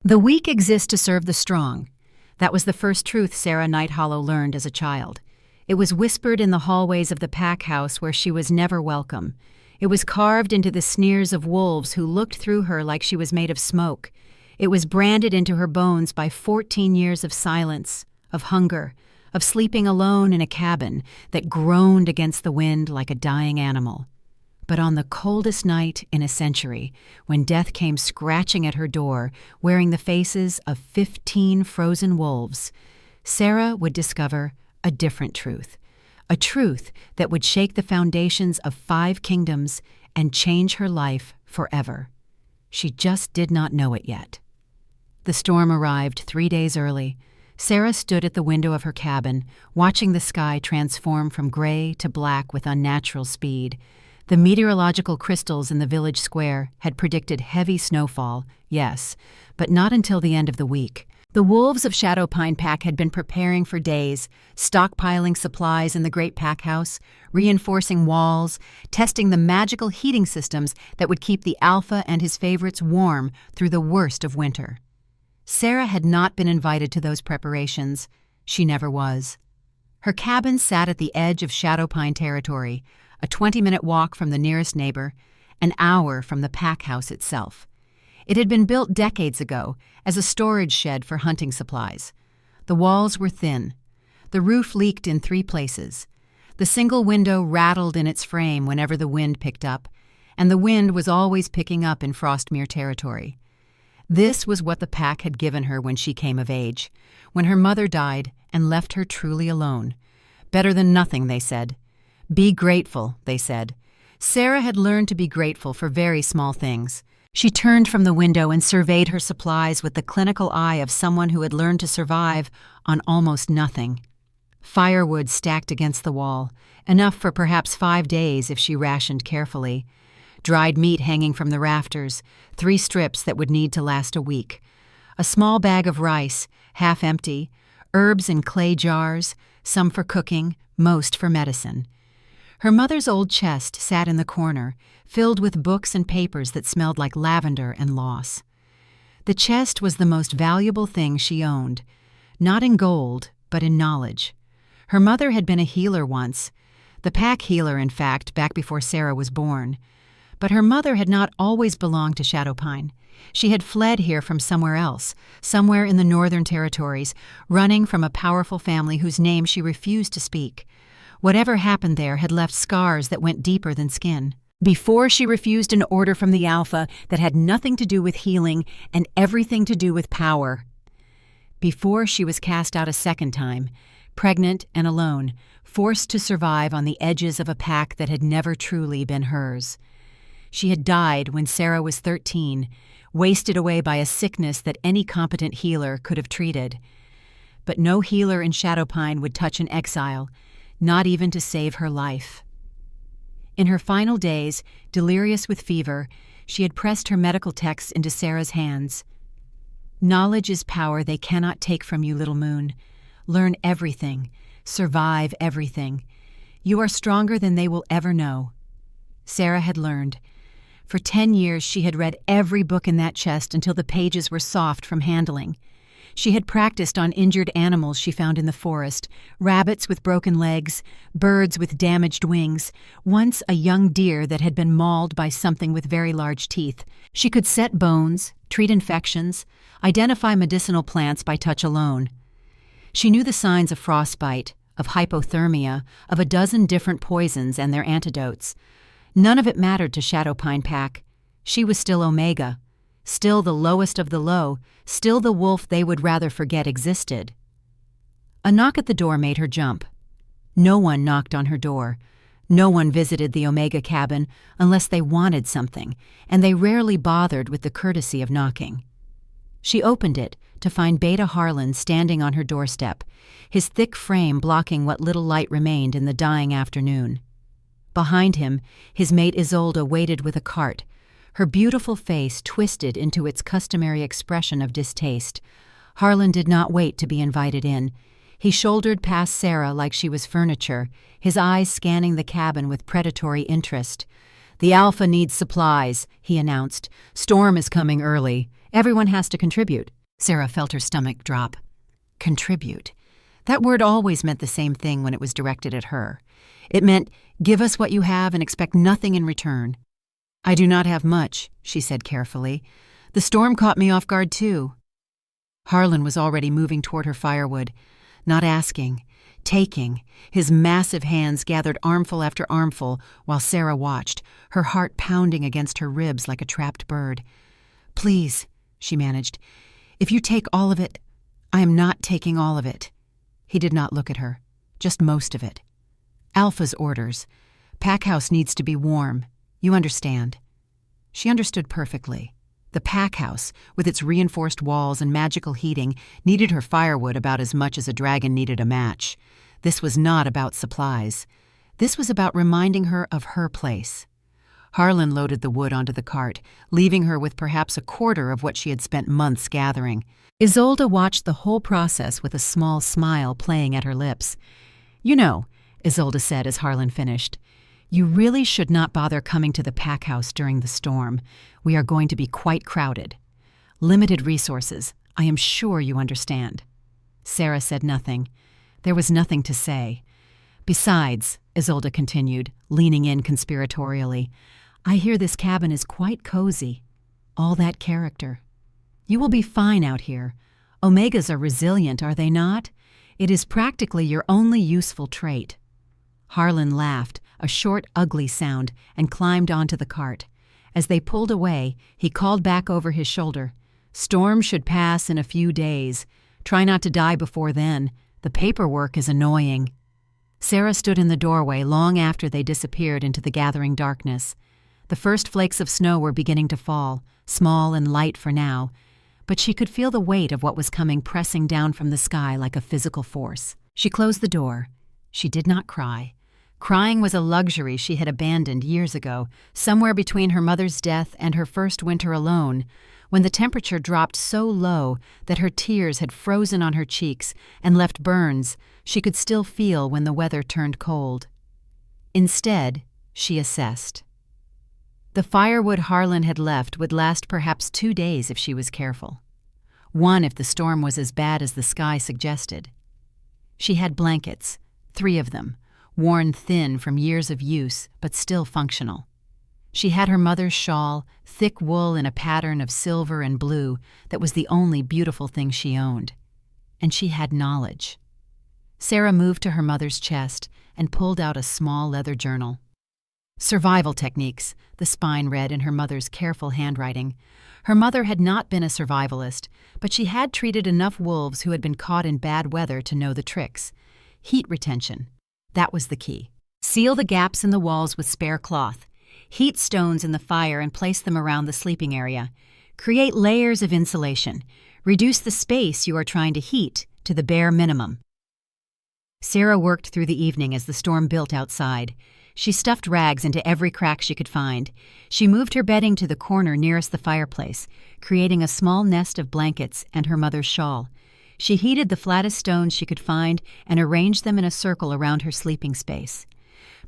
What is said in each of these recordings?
The weak exist to serve the strong. That was the first truth Sarah Nighthollow learned as a child. It was whispered in the hallways of the pack house where she was never welcome. It was carved into the sneers of wolves who looked through her like she was made of smoke. It was branded into her bones by 14 years of silence, of hunger, of sleeping alone in a cabin that groaned against the wind like a dying animal. But on the coldest night in a century, when death came scratching at her door, wearing the faces of 15 frozen wolves, Sarah would discover a different truth, a truth that would shake the foundations of 5 kingdoms and change her life forever. She just did not know it yet. The storm arrived 3 days early. Sarah stood at the window of her cabin, watching the sky transform from gray to black with unnatural speed. The meteorological crystals in the village square had predicted heavy snowfall, yes, but not until the end of the week. The wolves of Shadow Pine Pack had been preparing for days, stockpiling supplies in the great pack house, reinforcing walls, testing the magical heating systems that would keep the Alpha and his favorites warm through the worst of winter. Sarah had not been invited to those preparations. She never was. Her cabin sat at the edge of Shadow Pine territory, a 20-minute walk from the nearest neighbor, an hour from the pack house itself. It had been built decades ago as a storage shed for hunting supplies. The walls were thin. The roof leaked in 3 places. The single window rattled in its frame whenever the wind picked up, and the wind was always picking up in Frostmere territory. This was what the pack had given her when she came of age, when her mother died and left her truly alone. Better than nothing, they said. Be grateful, they said. Sarah had learned to be grateful for very small things. She turned from the window and surveyed her supplies with the clinical eye of someone who had learned to survive on almost nothing. Firewood stacked against the wall, enough for perhaps 5 days if she rationed carefully. Dried meat hanging from the rafters, 3 strips that would need to last a week. A small bag of rice, half empty, herbs in clay jars, some for cooking, most for medicine. Her mother's old chest sat in the corner, filled with books and papers that smelled like lavender and loss. The chest was the most valuable thing she owned, not in gold, but in knowledge. Her mother had been a healer once, the pack healer, in fact, back before Sarah was born. But her mother had not always belonged to Shadowpine. She had fled here from somewhere else, somewhere in the Northern Territories, running from a powerful family whose name she refused to speak. Whatever happened there had left scars that went deeper than skin. Before she refused an order from the Alpha that had nothing to do with healing and everything to do with power. Before she was cast out a second time, pregnant and alone, forced to survive on the edges of a pack that had never truly been hers. She had died when Sarah was 13, wasted away by a sickness that any competent healer could have treated. But no healer in Shadowpine would touch an exile, not even to save her life. In her final days, delirious with fever, she had pressed her medical texts into Sarah's hands. Knowledge is power they cannot take from you, little moon. Learn everything. Survive everything. You are stronger than they will ever know. Sarah had learned. For 10 years she had read every book in that chest until the pages were soft from handling. She had practiced on injured animals she found in the forest, rabbits with broken legs, birds with damaged wings, once a young deer that had been mauled by something with very large teeth. She could set bones, treat infections, identify medicinal plants by touch alone. She knew the signs of frostbite, of hypothermia, of a dozen different poisons and their antidotes. None of it mattered to Shadowpine Pack. She was still Omega, still the lowest of the low, still the wolf they would rather forget existed. A knock at the door made her jump. No one knocked on her door. No one visited the Omega cabin unless they wanted something, and they rarely bothered with the courtesy of knocking. She opened it to find Beta Harlan standing on her doorstep, his thick frame blocking what little light remained in the dying afternoon. Behind him, his mate Isolde waited with a cart, her beautiful face twisted into its customary expression of distaste. Harlan did not wait to be invited in. He shouldered past Sarah like she was furniture, his eyes scanning the cabin with predatory interest. "The Alpha needs supplies," he announced. "Storm is coming early. Everyone has to contribute. Sarah felt her stomach drop. Contribute. That word always meant the same thing when it was directed at her. It meant, give us what you have and expect nothing in return. I do not have much, she said carefully. The storm caught me off guard too. Harlan was already moving toward her firewood, not asking, taking, his massive hands gathered armful after armful while Sarah watched, her heart pounding against her ribs like a trapped bird. Please, she managed, if you take all of it, I am not taking all of it. He did not look at her, just most of it. Alpha's orders. Packhouse needs to be warm. You understand. She understood perfectly. The packhouse, with its reinforced walls and magical heating, needed her firewood about as much as a dragon needed a match. This was not about supplies. This was about reminding her of her place. Harlan loaded the wood onto the cart, leaving her with perhaps a quarter of what she had spent months gathering. Isolde watched the whole process with a small smile playing at her lips. You know, Isolde said as Harlan finished, you really should not bother coming to the packhouse during the storm. We are going to be quite crowded. Limited resources. I am sure you understand. Sarah said nothing. There was nothing to say. Besides, Isolde continued, leaning in conspiratorially, I hear this cabin is quite cozy. All that character. You will be fine out here. Omegas are resilient, are they not? It is practically your only useful trait. Harlan laughed, a short, ugly sound, and climbed onto the cart. As they pulled away, he called back over his shoulder. Storm should pass in a few days. Try not to die before then. The paperwork is annoying. Sarah stood in the doorway long after they disappeared into the gathering darkness. The first flakes of snow were beginning to fall, small and light for now, but she could feel the weight of what was coming pressing down from the sky like a physical force. She closed the door. She did not cry. Crying was a luxury she had abandoned years ago, somewhere between her mother's death and her first winter alone, when the temperature dropped so low that her tears had frozen on her cheeks and left burns she could still feel when the weather turned cold. Instead, she assessed. The firewood Harlan had left would last perhaps 2 days if she was careful. 1 if the storm was as bad as the sky suggested. She had blankets, 3 of them, worn thin from years of use, but still functional. She had her mother's shawl, thick wool in a pattern of silver and blue that was the only beautiful thing she owned. And she had knowledge. Sarah moved to her mother's chest and pulled out a small leather journal. Survival techniques, the spine read in her mother's careful handwriting. Her mother had not been a survivalist, but she had treated enough wolves who had been caught in bad weather to know the tricks. Heat retention. That was the key. Seal the gaps in the walls with spare cloth. Heat stones in the fire and place them around the sleeping area. Create layers of insulation. Reduce the space you are trying to heat to the bare minimum. Sarah worked through the evening as the storm built outside. She stuffed rags into every crack she could find. She moved her bedding to the corner nearest the fireplace, creating a small nest of blankets and her mother's shawl. She heated the flattest stones she could find and arranged them in a circle around her sleeping space.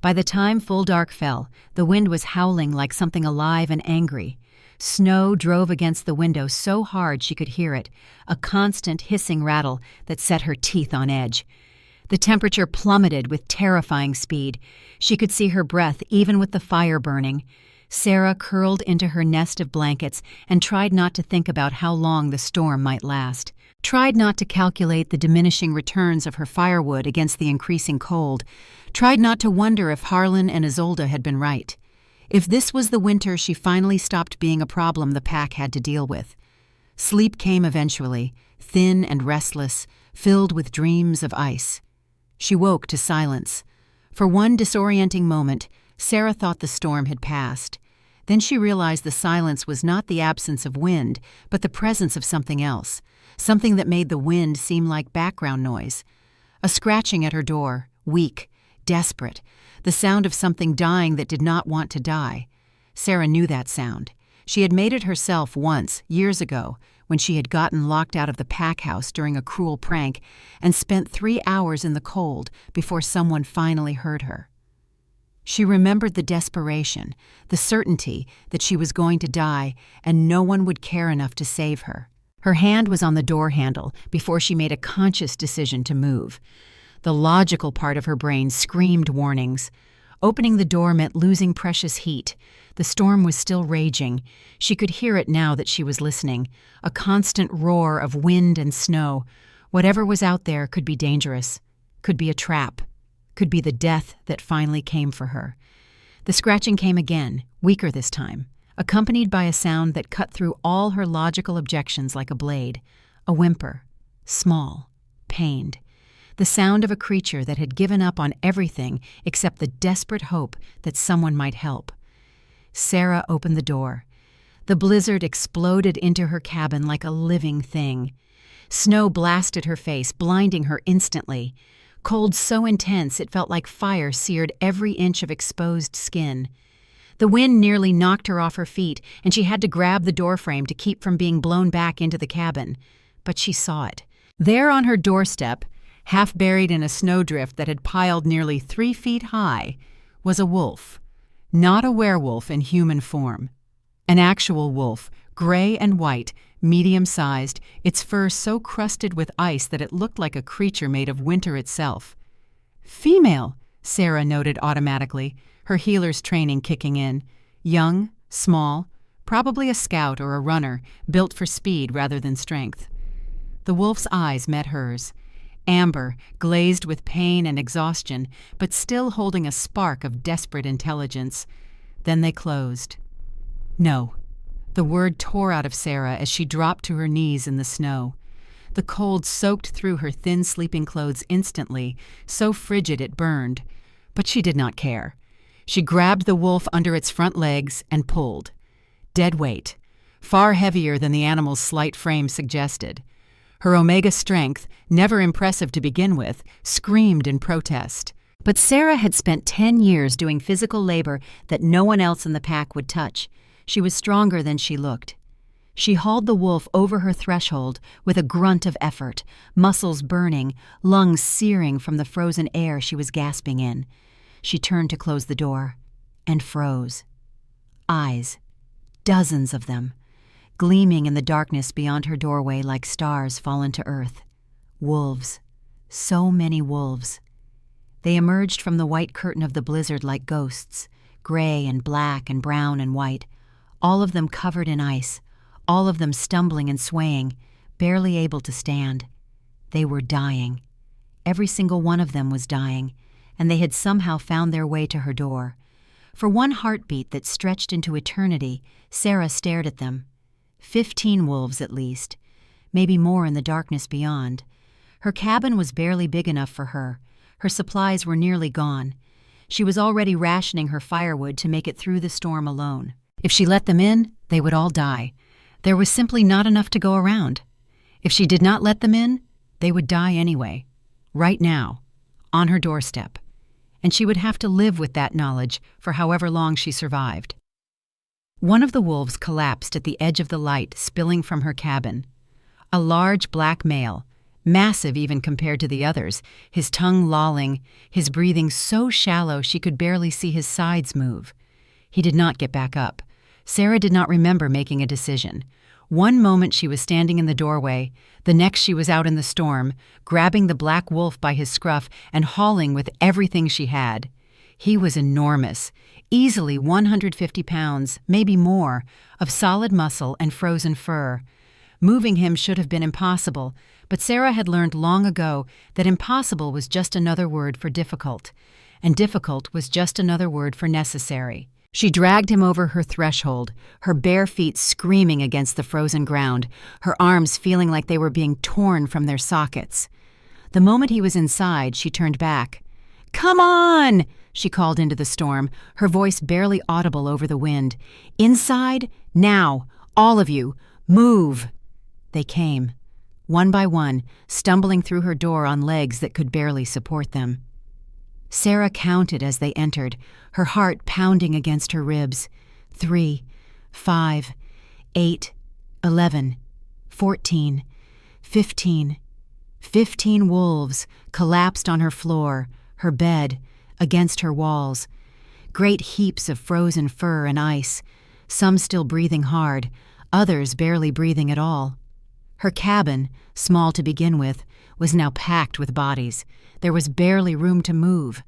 By the time full dark fell, the wind was howling like something alive and angry. Snow drove against the window so hard she could hear it, a constant hissing rattle that set her teeth on edge. The temperature plummeted with terrifying speed. She could see her breath even with the fire burning. Sarah curled into her nest of blankets and tried not to think about how long the storm might last. Tried not to calculate the diminishing returns of her firewood against the increasing cold. Tried not to wonder if Harlan and Isolde had been right. If this was the winter she finally stopped being a problem the pack had to deal with. Sleep came eventually, thin and restless, filled with dreams of ice. She woke to silence. For one disorienting moment, Sarah thought the storm had passed. Then she realized the silence was not the absence of wind, but the presence of something else, something that made the wind seem like background noise. A scratching at her door, weak, desperate, the sound of something dying that did not want to die. Sarah knew that sound. She had made it herself once, years ago, when she had gotten locked out of the pack house during a cruel prank and spent 3 hours in the cold before someone finally heard her. She remembered the desperation, the certainty that she was going to die and no one would care enough to save her. Her hand was on the door handle before she made a conscious decision to move. The logical part of her brain screamed warnings. Opening the door meant losing precious heat. The storm was still raging. She could hear it now that she was listening, a constant roar of wind and snow. Whatever was out there could be dangerous, could be a trap, could be the death that finally came for her. The scratching came again, weaker this time, accompanied by a sound that cut through all her logical objections like a blade, a whimper, small, pained. The sound of a creature that had given up on everything except the desperate hope that someone might help. Sarah opened the door. The blizzard exploded into her cabin like a living thing. Snow blasted her face, blinding her instantly. Cold so intense it felt like fire seared every inch of exposed skin. The wind nearly knocked her off her feet, and she had to grab the doorframe to keep from being blown back into the cabin. But she saw it. There on her doorstep, half buried in a snowdrift that had piled nearly 3 feet high, was a wolf. Not a werewolf in human form. An actual wolf, gray and white, medium-sized, its fur so crusted with ice that it looked like a creature made of winter itself. Female, Sarah noted automatically, her healer's training kicking in. Young, small, probably a scout or a runner, built for speed rather than strength. The wolf's eyes met hers. Amber, glazed with pain and exhaustion, but still holding a spark of desperate intelligence. Then they closed. No. The word tore out of Sarah as she dropped to her knees in the snow. The cold soaked through her thin sleeping clothes instantly, so frigid it burned. But she did not care. She grabbed the wolf under its front legs and pulled. Dead weight, far heavier than the animal's slight frame suggested. Her omega strength, never impressive to begin with, screamed in protest. But Sarah had spent 10 years doing physical labor that no one else in the pack would touch. She was stronger than she looked. She hauled the wolf over her threshold with a grunt of effort, muscles burning, lungs searing from the frozen air she was gasping in. She turned to close the door and froze. Eyes, dozens of them, gleaming in the darkness beyond her doorway like stars fallen to earth. Wolves. So many wolves. They emerged from the white curtain of the blizzard like ghosts, gray and black and brown and white, all of them covered in ice, all of them stumbling and swaying, barely able to stand. They were dying. Every single one of them was dying, and they had somehow found their way to her door. For one heartbeat that stretched into eternity, Sarah stared at them. 15 wolves at least, maybe more in the darkness beyond. Her cabin was barely big enough for her. Her supplies were nearly gone. She was already rationing her firewood to make it through the storm alone. If she let them in, they would all die. There was simply not enough to go around. If she did not let them in, they would die anyway. Right now, on her doorstep. And she would have to live with that knowledge for however long she survived. One of the wolves collapsed at the edge of the light spilling from her cabin. A large black male, massive even compared to the others, his tongue lolling, his breathing so shallow she could barely see his sides move. He did not get back up. Sarah did not remember making a decision. One moment she was standing in the doorway, the next she was out in the storm, grabbing the black wolf by his scruff and hauling with everything she had. He was enormous, easily 150 pounds, maybe more, of solid muscle and frozen fur. Moving him should have been impossible, but Sarah had learned long ago that impossible was just another word for difficult, and difficult was just another word for necessary. She dragged him over her threshold, her bare feet screaming against the frozen ground, her arms feeling like they were being torn from their sockets. The moment he was inside, she turned back. "Come on!" she called into the storm, her voice barely audible over the wind. "Inside, now, all of you, move!" They came, one by one, stumbling through her door on legs that could barely support them. Sarah counted as they entered, her heart pounding against her ribs. 3, 5, 8, 11, 14, 15. 15 wolves collapsed on her floor, her bed, against her walls. great heaps of frozen fur and ice, some still breathing hard, others barely breathing at all. Her cabin, small to begin with, was now packed with bodies. There was barely room to move.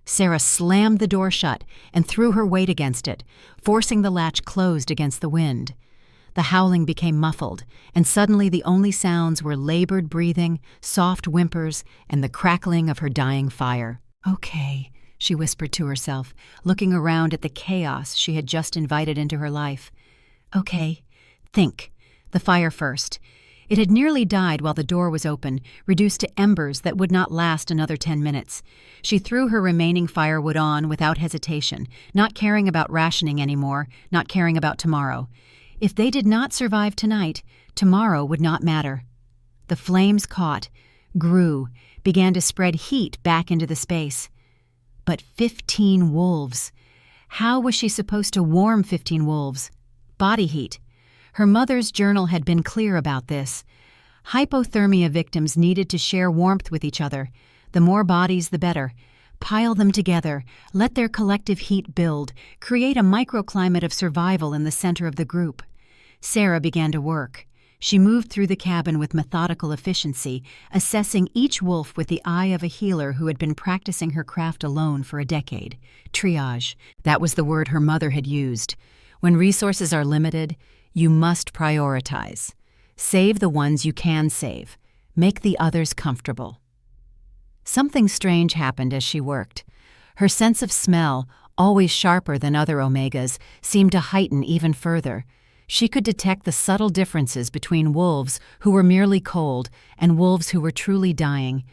Sarah slammed the door shut and threw her weight against it, forcing the latch closed against the wind. The howling became muffled, and suddenly the only sounds were labored breathing, soft whimpers, and the crackling of her dying fire. "Okay," she whispered to herself, looking around at the chaos she had just invited into her life. "Okay, think. The fire first." It had nearly died while the door was open, reduced to embers that would not last another 10 minutes. She threw her remaining firewood on without hesitation, not caring about rationing anymore, not caring about tomorrow. If they did not survive tonight, tomorrow would not matter. The flames caught, grew, began to spread heat back into the space. But 15 wolves. How was she supposed to warm 15 wolves? Body heat. Her mother's journal had been clear about this. Hypothermia victims needed to share warmth with each other. The more bodies, the better. Pile them together, let their collective heat build, create a microclimate of survival in the center of the group. Sarah began to work. She moved through the cabin with methodical efficiency, assessing each wolf with the eye of a healer who had been practicing her craft alone for a decade. Triage. That was the word her mother had used. When resources are limited, you must prioritize. Save the ones you can save. Make the others comfortable. Something strange happened as she worked. Her sense of smell, always sharper than other omegas, seemed to heighten even further. She could detect the subtle differences between wolves who were merely cold and wolves who were truly dying,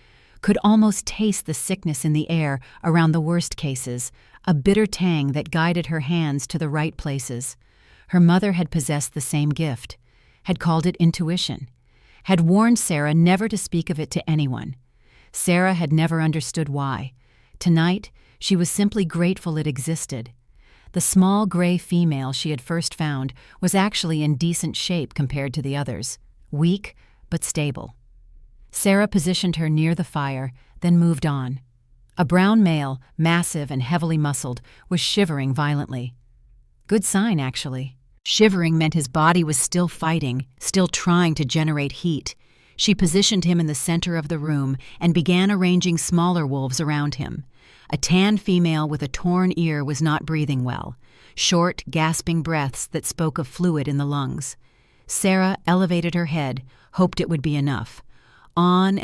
could almost taste the sickness in the air around the worst cases, a bitter tang that guided her hands to the right places. Her mother had possessed the same gift, had called it intuition, had warned Sarah never to speak of it to anyone. Sarah had never understood why. Tonight, she was simply grateful it existed. The small gray female she had first found was actually in decent shape compared to the others, weak but stable. Sarah positioned her near the fire, then moved on. A brown male, massive and heavily muscled, was shivering violently. Good sign, actually. Shivering meant his body was still fighting, still trying to generate heat. She positioned him in the center of the room and began arranging smaller wolves around him. A tan female with a torn ear was not breathing well, short, gasping breaths that spoke of fluid in the lungs. Sarah elevated her head, hoped it would be enough. On,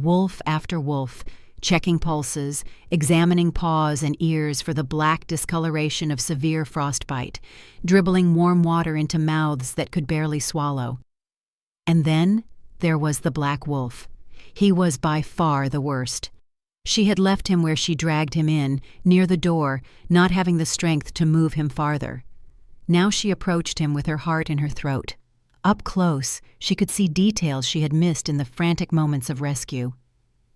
wolf after wolf, checking pulses, examining paws and ears for the black discoloration of severe frostbite, dribbling warm water into mouths that could barely swallow. And then there was the black wolf. He was by far the worst. She had left him where she dragged him in, near the door, not having the strength to move him farther. Now she approached him with her heart in her throat. Up close, she could see details she had missed in the frantic moments of rescue.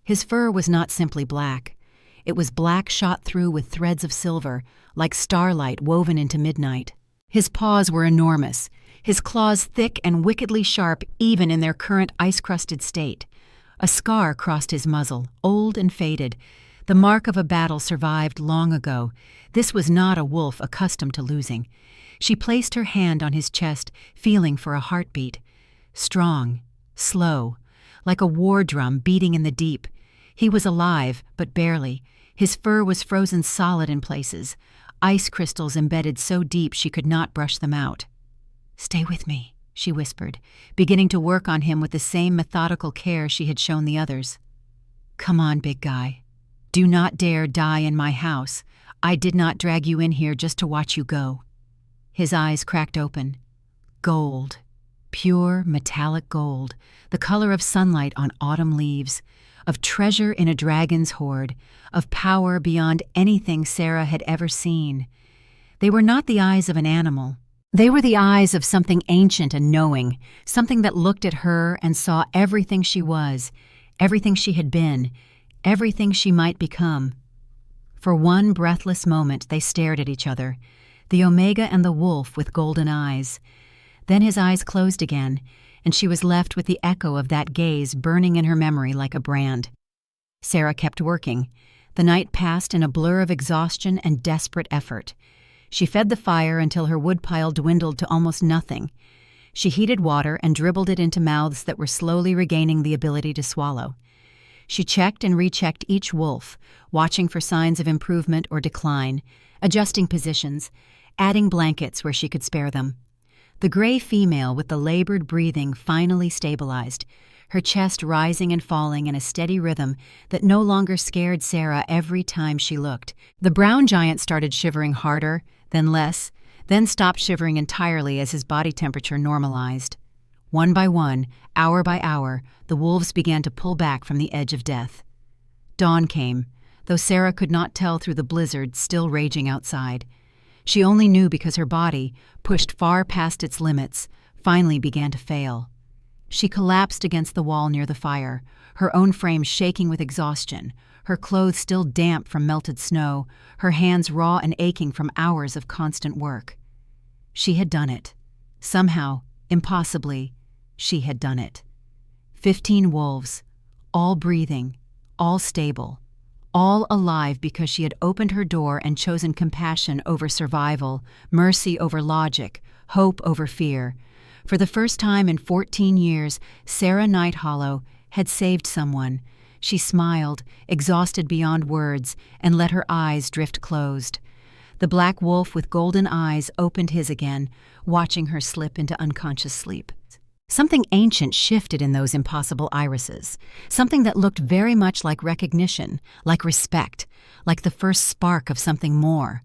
His fur was not simply black. It was black shot through with threads of silver, like starlight woven into midnight. His paws were enormous, his claws thick and wickedly sharp even in their current ice-crusted state. A scar crossed his muzzle, old and faded. The mark of a battle survived long ago. This was not a wolf accustomed to losing. She placed her hand on his chest, feeling for a heartbeat. Strong, slow, like a war drum beating in the deep. He was alive, but barely. His fur was frozen solid in places, ice crystals embedded so deep she could not brush them out. "Stay with me," she whispered, beginning to work on him with the same methodical care she had shown the others. "Come on, big guy. Do not dare die in my house. I did not drag you in here just to watch you go." His eyes cracked open. Gold. Pure, metallic gold, the color of sunlight on autumn leaves, of treasure in a dragon's hoard, of power beyond anything Sarah had ever seen. They were not the eyes of an animal. They were the eyes of something ancient and knowing, something that looked at her and saw everything she was, everything she had been, everything she might become. For one breathless moment they stared at each other, the Omega and the wolf with golden eyes. Then his eyes closed again, and she was left with the echo of that gaze burning in her memory like a brand. Sarah kept working. The night passed in a blur of exhaustion and desperate effort. She fed the fire until her woodpile dwindled to almost nothing. She heated water and dribbled it into mouths that were slowly regaining the ability to swallow. She checked and rechecked each wolf, watching for signs of improvement or decline, adjusting positions, adding blankets where she could spare them. The gray female with the labored breathing finally stabilized, her chest rising and falling in a steady rhythm that no longer scared Sarah every time she looked. The brown giant started shivering harder, then less, then stopped shivering entirely as his body temperature normalized. One by one, hour by hour, the wolves began to pull back from the edge of death. Dawn came, though Sarah could not tell through the blizzard still raging outside. She only knew because her body, pushed far past its limits, finally began to fail. She collapsed against the wall near the fire, her own frame shaking with exhaustion, her clothes still damp from melted snow, her hands raw and aching from hours of constant work. She had done it. Somehow, impossibly, she had done it. 15 wolves, all breathing, all stable, all alive because she had opened her door and chosen compassion over survival, mercy over logic, hope over fear. For the first time in 14 years, Sarah Nighthollow had saved someone. She smiled, exhausted beyond words, and let her eyes drift closed. The black wolf with golden eyes opened his again, watching her slip into unconscious sleep. Something ancient shifted in those impossible irises, something that looked very much like recognition, like respect, like the first spark of something more.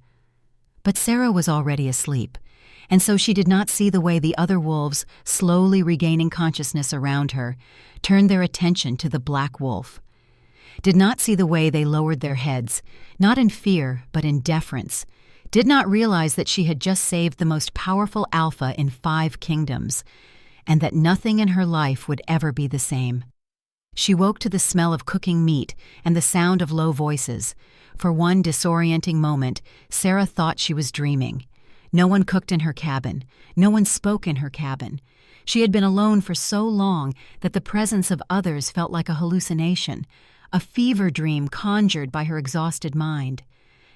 But Sarah was already asleep, and so she did not see the way the other wolves, slowly regaining consciousness around her, turned their attention to the black wolf. Did not see the way they lowered their heads, not in fear but in deference, did not realize that she had just saved the most powerful alpha in 5 kingdoms, and that nothing in her life would ever be the same. She woke to the smell of cooking meat and the sound of low voices. For one disorienting moment, Sarah thought she was dreaming. No one cooked in her cabin. No one spoke in her cabin. She had been alone for so long that the presence of others felt like a hallucination, a fever dream conjured by her exhausted mind.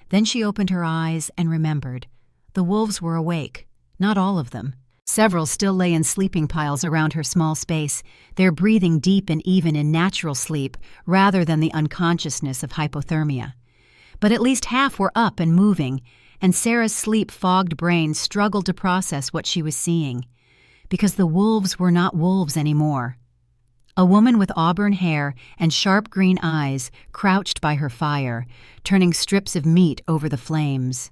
Then she opened her eyes and remembered. The wolves were awake, not all of them. Several still lay in sleeping piles around her small space, their breathing deep and even in natural sleep rather than the unconsciousness of hypothermia. But at least half were up and moving, and Sarah's sleep-fogged brain struggled to process what she was seeing, because the wolves were not wolves anymore. A woman with auburn hair and sharp green eyes crouched by her fire, turning strips of meat over the flames.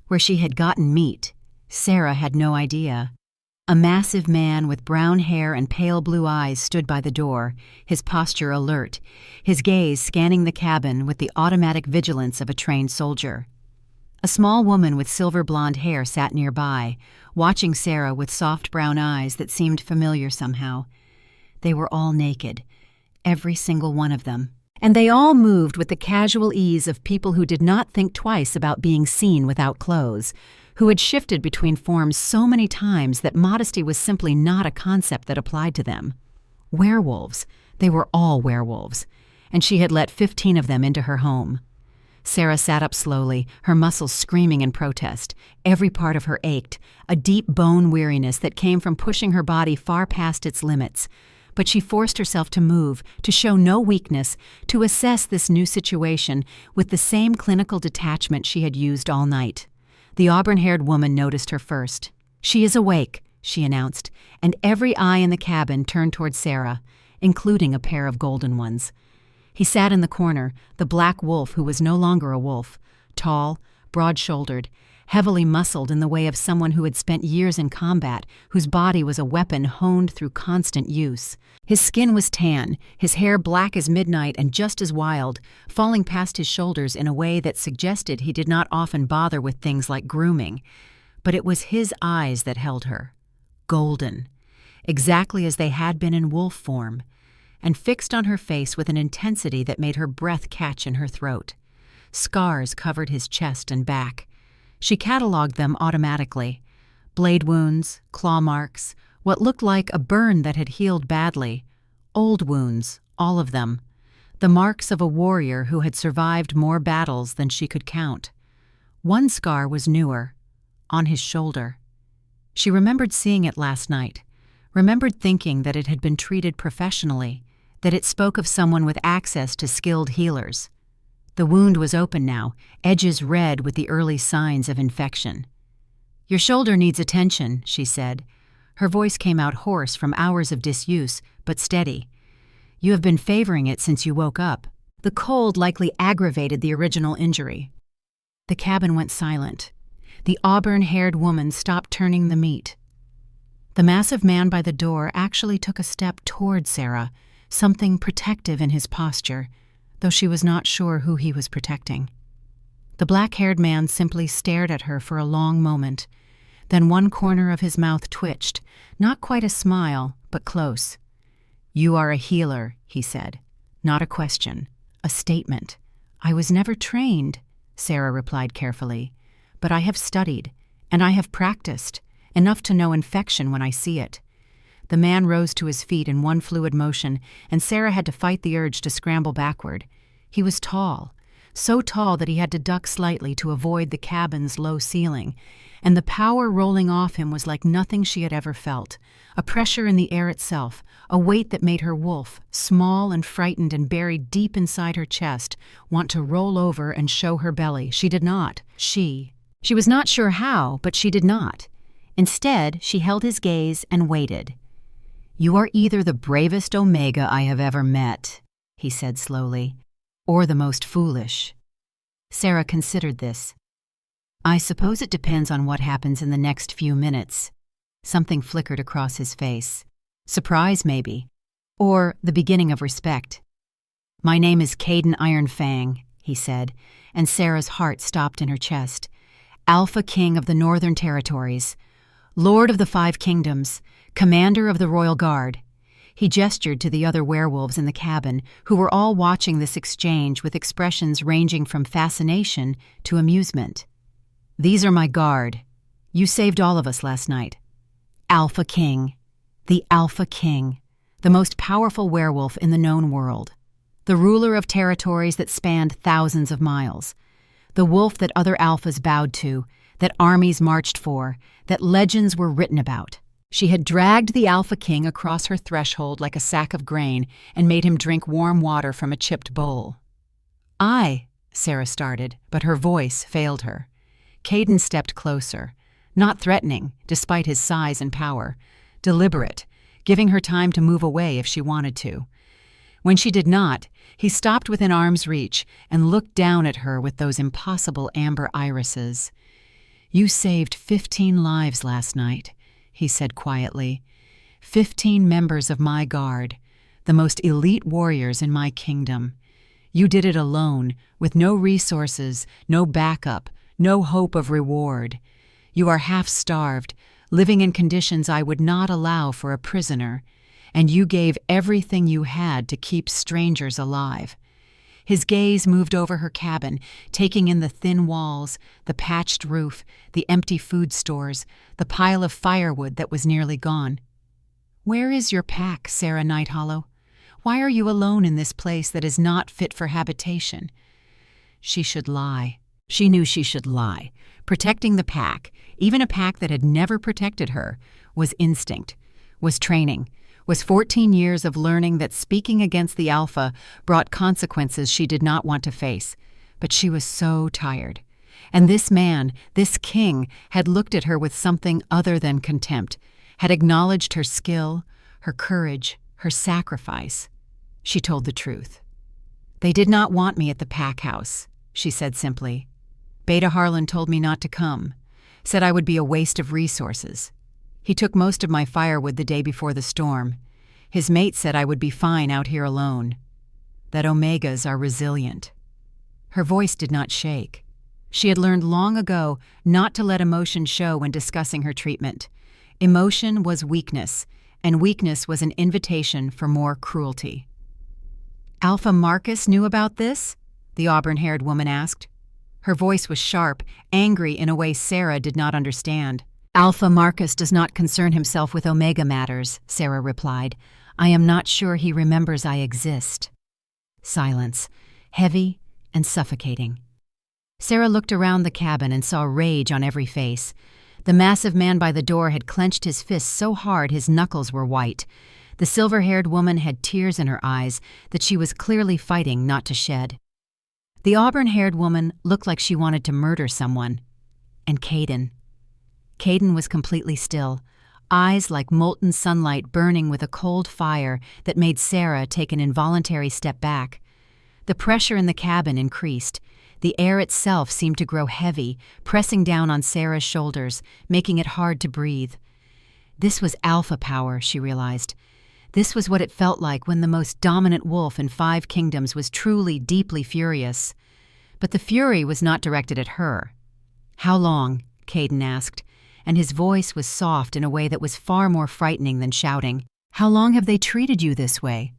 Where she had gotten meat, Sarah had no idea. A massive man with brown hair and pale blue eyes stood by the door, his posture alert, his gaze scanning the cabin with the automatic vigilance of a trained soldier. A small woman with silver blonde hair sat nearby, watching Sarah with soft brown eyes that seemed familiar somehow. They were all naked, every single one of them. And they all moved with the casual ease of people who did not think twice about being seen without clothes, who had shifted between forms so many times that modesty was simply not a concept that applied to them. Werewolves. They were all werewolves, and she had let 15 of them into her home. Sarah sat up slowly, her muscles screaming in protest. Every part of her ached, a deep bone weariness that came from pushing her body far past its limits. But she forced herself to move, to show no weakness, to assess this new situation with the same clinical detachment she had used all night. The auburn-haired woman noticed her first. "She is awake," she announced, and every eye in the cabin turned toward Sarah, including a pair of golden ones. He sat in the corner, the black wolf who was no longer a wolf, tall, broad-shouldered, heavily muscled in the way of someone who had spent years in combat, whose body was a weapon honed through constant use. His skin was tan, his hair black as midnight and just as wild, falling past his shoulders in a way that suggested he did not often bother with things like grooming. But it was his eyes that held her, golden, exactly as they had been in wolf form, and fixed on her face with an intensity that made her breath catch in her throat. Scars covered his chest and back. She catalogued them automatically. Blade wounds, claw marks, what looked like a burn that had healed badly. Old wounds, all of them. the marks of a warrior who had survived more battles than she could count. One scar was newer, on his shoulder. She remembered seeing it last night, remembered thinking that it had been treated professionally, that it spoke of someone with access to skilled healers. The wound was open now, edges red with the early signs of infection. "Your shoulder needs attention," she said. Her voice came out hoarse from hours of disuse, but steady. "You have been favoring it since you woke up. The cold likely aggravated the original injury." The cabin went silent. The auburn-haired woman stopped turning the meat. The massive man by the door actually took a step toward Sarah, something protective in his posture, though she was not sure who he was protecting. The black-haired man simply stared at her for a long moment. Then one corner of his mouth twitched, not quite a smile, but close. "You are a healer," he said. "Not a question, a statement." "I was never trained," Sarah replied carefully. "But I have studied, and I have practiced, enough to know infection when I see it." The man rose to his feet in one fluid motion, and Sarah had to fight the urge to scramble backward. He was tall, so tall that he had to duck slightly to avoid the cabin's low ceiling, and the power rolling off him was like nothing she had ever felt, a pressure in the air itself, a weight that made her wolf, small and frightened and buried deep inside her chest, want to roll over and show her belly. She did not. She was not sure how, but she did not. Instead, she held his gaze and waited. "You are either the bravest Omega I have ever met," he said slowly, "or the most foolish." Sarah considered this. "I suppose it depends on what happens in the next few minutes." Something flickered across his face. Surprise, maybe. Or the beginning of respect. "My name is Caden Ironfang," he said, and Sarah's heart stopped in her chest. "Alpha King of the Northern Territories, Lord of the Five Kingdoms, Commander of the Royal Guard." He gestured to the other werewolves in the cabin, who were all watching this exchange with expressions ranging from fascination to amusement. "These are my guard. You saved all of us last night." Alpha King. The Alpha King. The most powerful werewolf in the known world. The ruler of territories that spanned thousands of miles. The wolf that other alphas bowed to, that armies marched for, that legends were written about. She had dragged the Alpha King across her threshold like a sack of grain and made him drink warm water from a chipped bowl. Sarah started, but her voice failed her. Caden stepped closer, not threatening, despite his size and power, deliberate, giving her time to move away if she wanted to. When she did not, he stopped within arm's reach and looked down at her with those impossible amber irises. "You saved 15 lives last night," he said quietly. 15 members of my guard, the most elite warriors in my kingdom. You did it alone, with no resources, no backup, no hope of reward. You are half-starved, living in conditions I would not allow for a prisoner, and you gave everything you had to keep strangers alive." His gaze moved over her cabin, taking in the thin walls, the patched roof, the empty food stores, the pile of firewood that was nearly gone. "Where is your pack, Sarah Nighthollow? Why are you alone in this place that is not fit for habitation?" She should lie. She knew she should lie. Protecting the pack, even a pack that had never protected her, was instinct, was training, was 14 years of learning that speaking against the Alpha brought consequences she did not want to face. But she was so tired. And this man, this king, had looked at her with something other than contempt, had acknowledged her skill, her courage, her sacrifice. She told the truth. "They did not want me at the pack house," she said simply. "Beta Harlan told me not to come, said I would be a waste of resources. He took most of my firewood the day before the storm. His mate said I would be fine out here alone. That Omegas are resilient." Her voice did not shake. She had learned long ago not to let emotion show when discussing her treatment. Emotion was weakness, and weakness was an invitation for more cruelty. "Alpha Marcus knew about this?" the auburn-haired woman asked. Her voice was sharp, angry in a way Sarah did not understand. "Alpha Marcus does not concern himself with Omega matters," Sarah replied. "I am not sure he remembers I exist." Silence, heavy and suffocating. Sarah looked around the cabin and saw rage on every face. The massive man by the door had clenched his fists so hard his knuckles were white. The silver-haired woman had tears in her eyes that she was clearly fighting not to shed. The auburn-haired woman looked like she wanted to murder someone. And Caden. Caden was completely still, eyes like molten sunlight burning with a cold fire that made Sarah take an involuntary step back. The pressure in the cabin increased. The air itself seemed to grow heavy, pressing down on Sarah's shoulders, making it hard to breathe. This was alpha power, she realized. This was what it felt like when the most dominant wolf in 5 kingdoms was truly, deeply furious. But the fury was not directed at her. "How long?" Caden asked, and his voice was soft in a way that was far more frightening than shouting. "How long have they treated you this way?"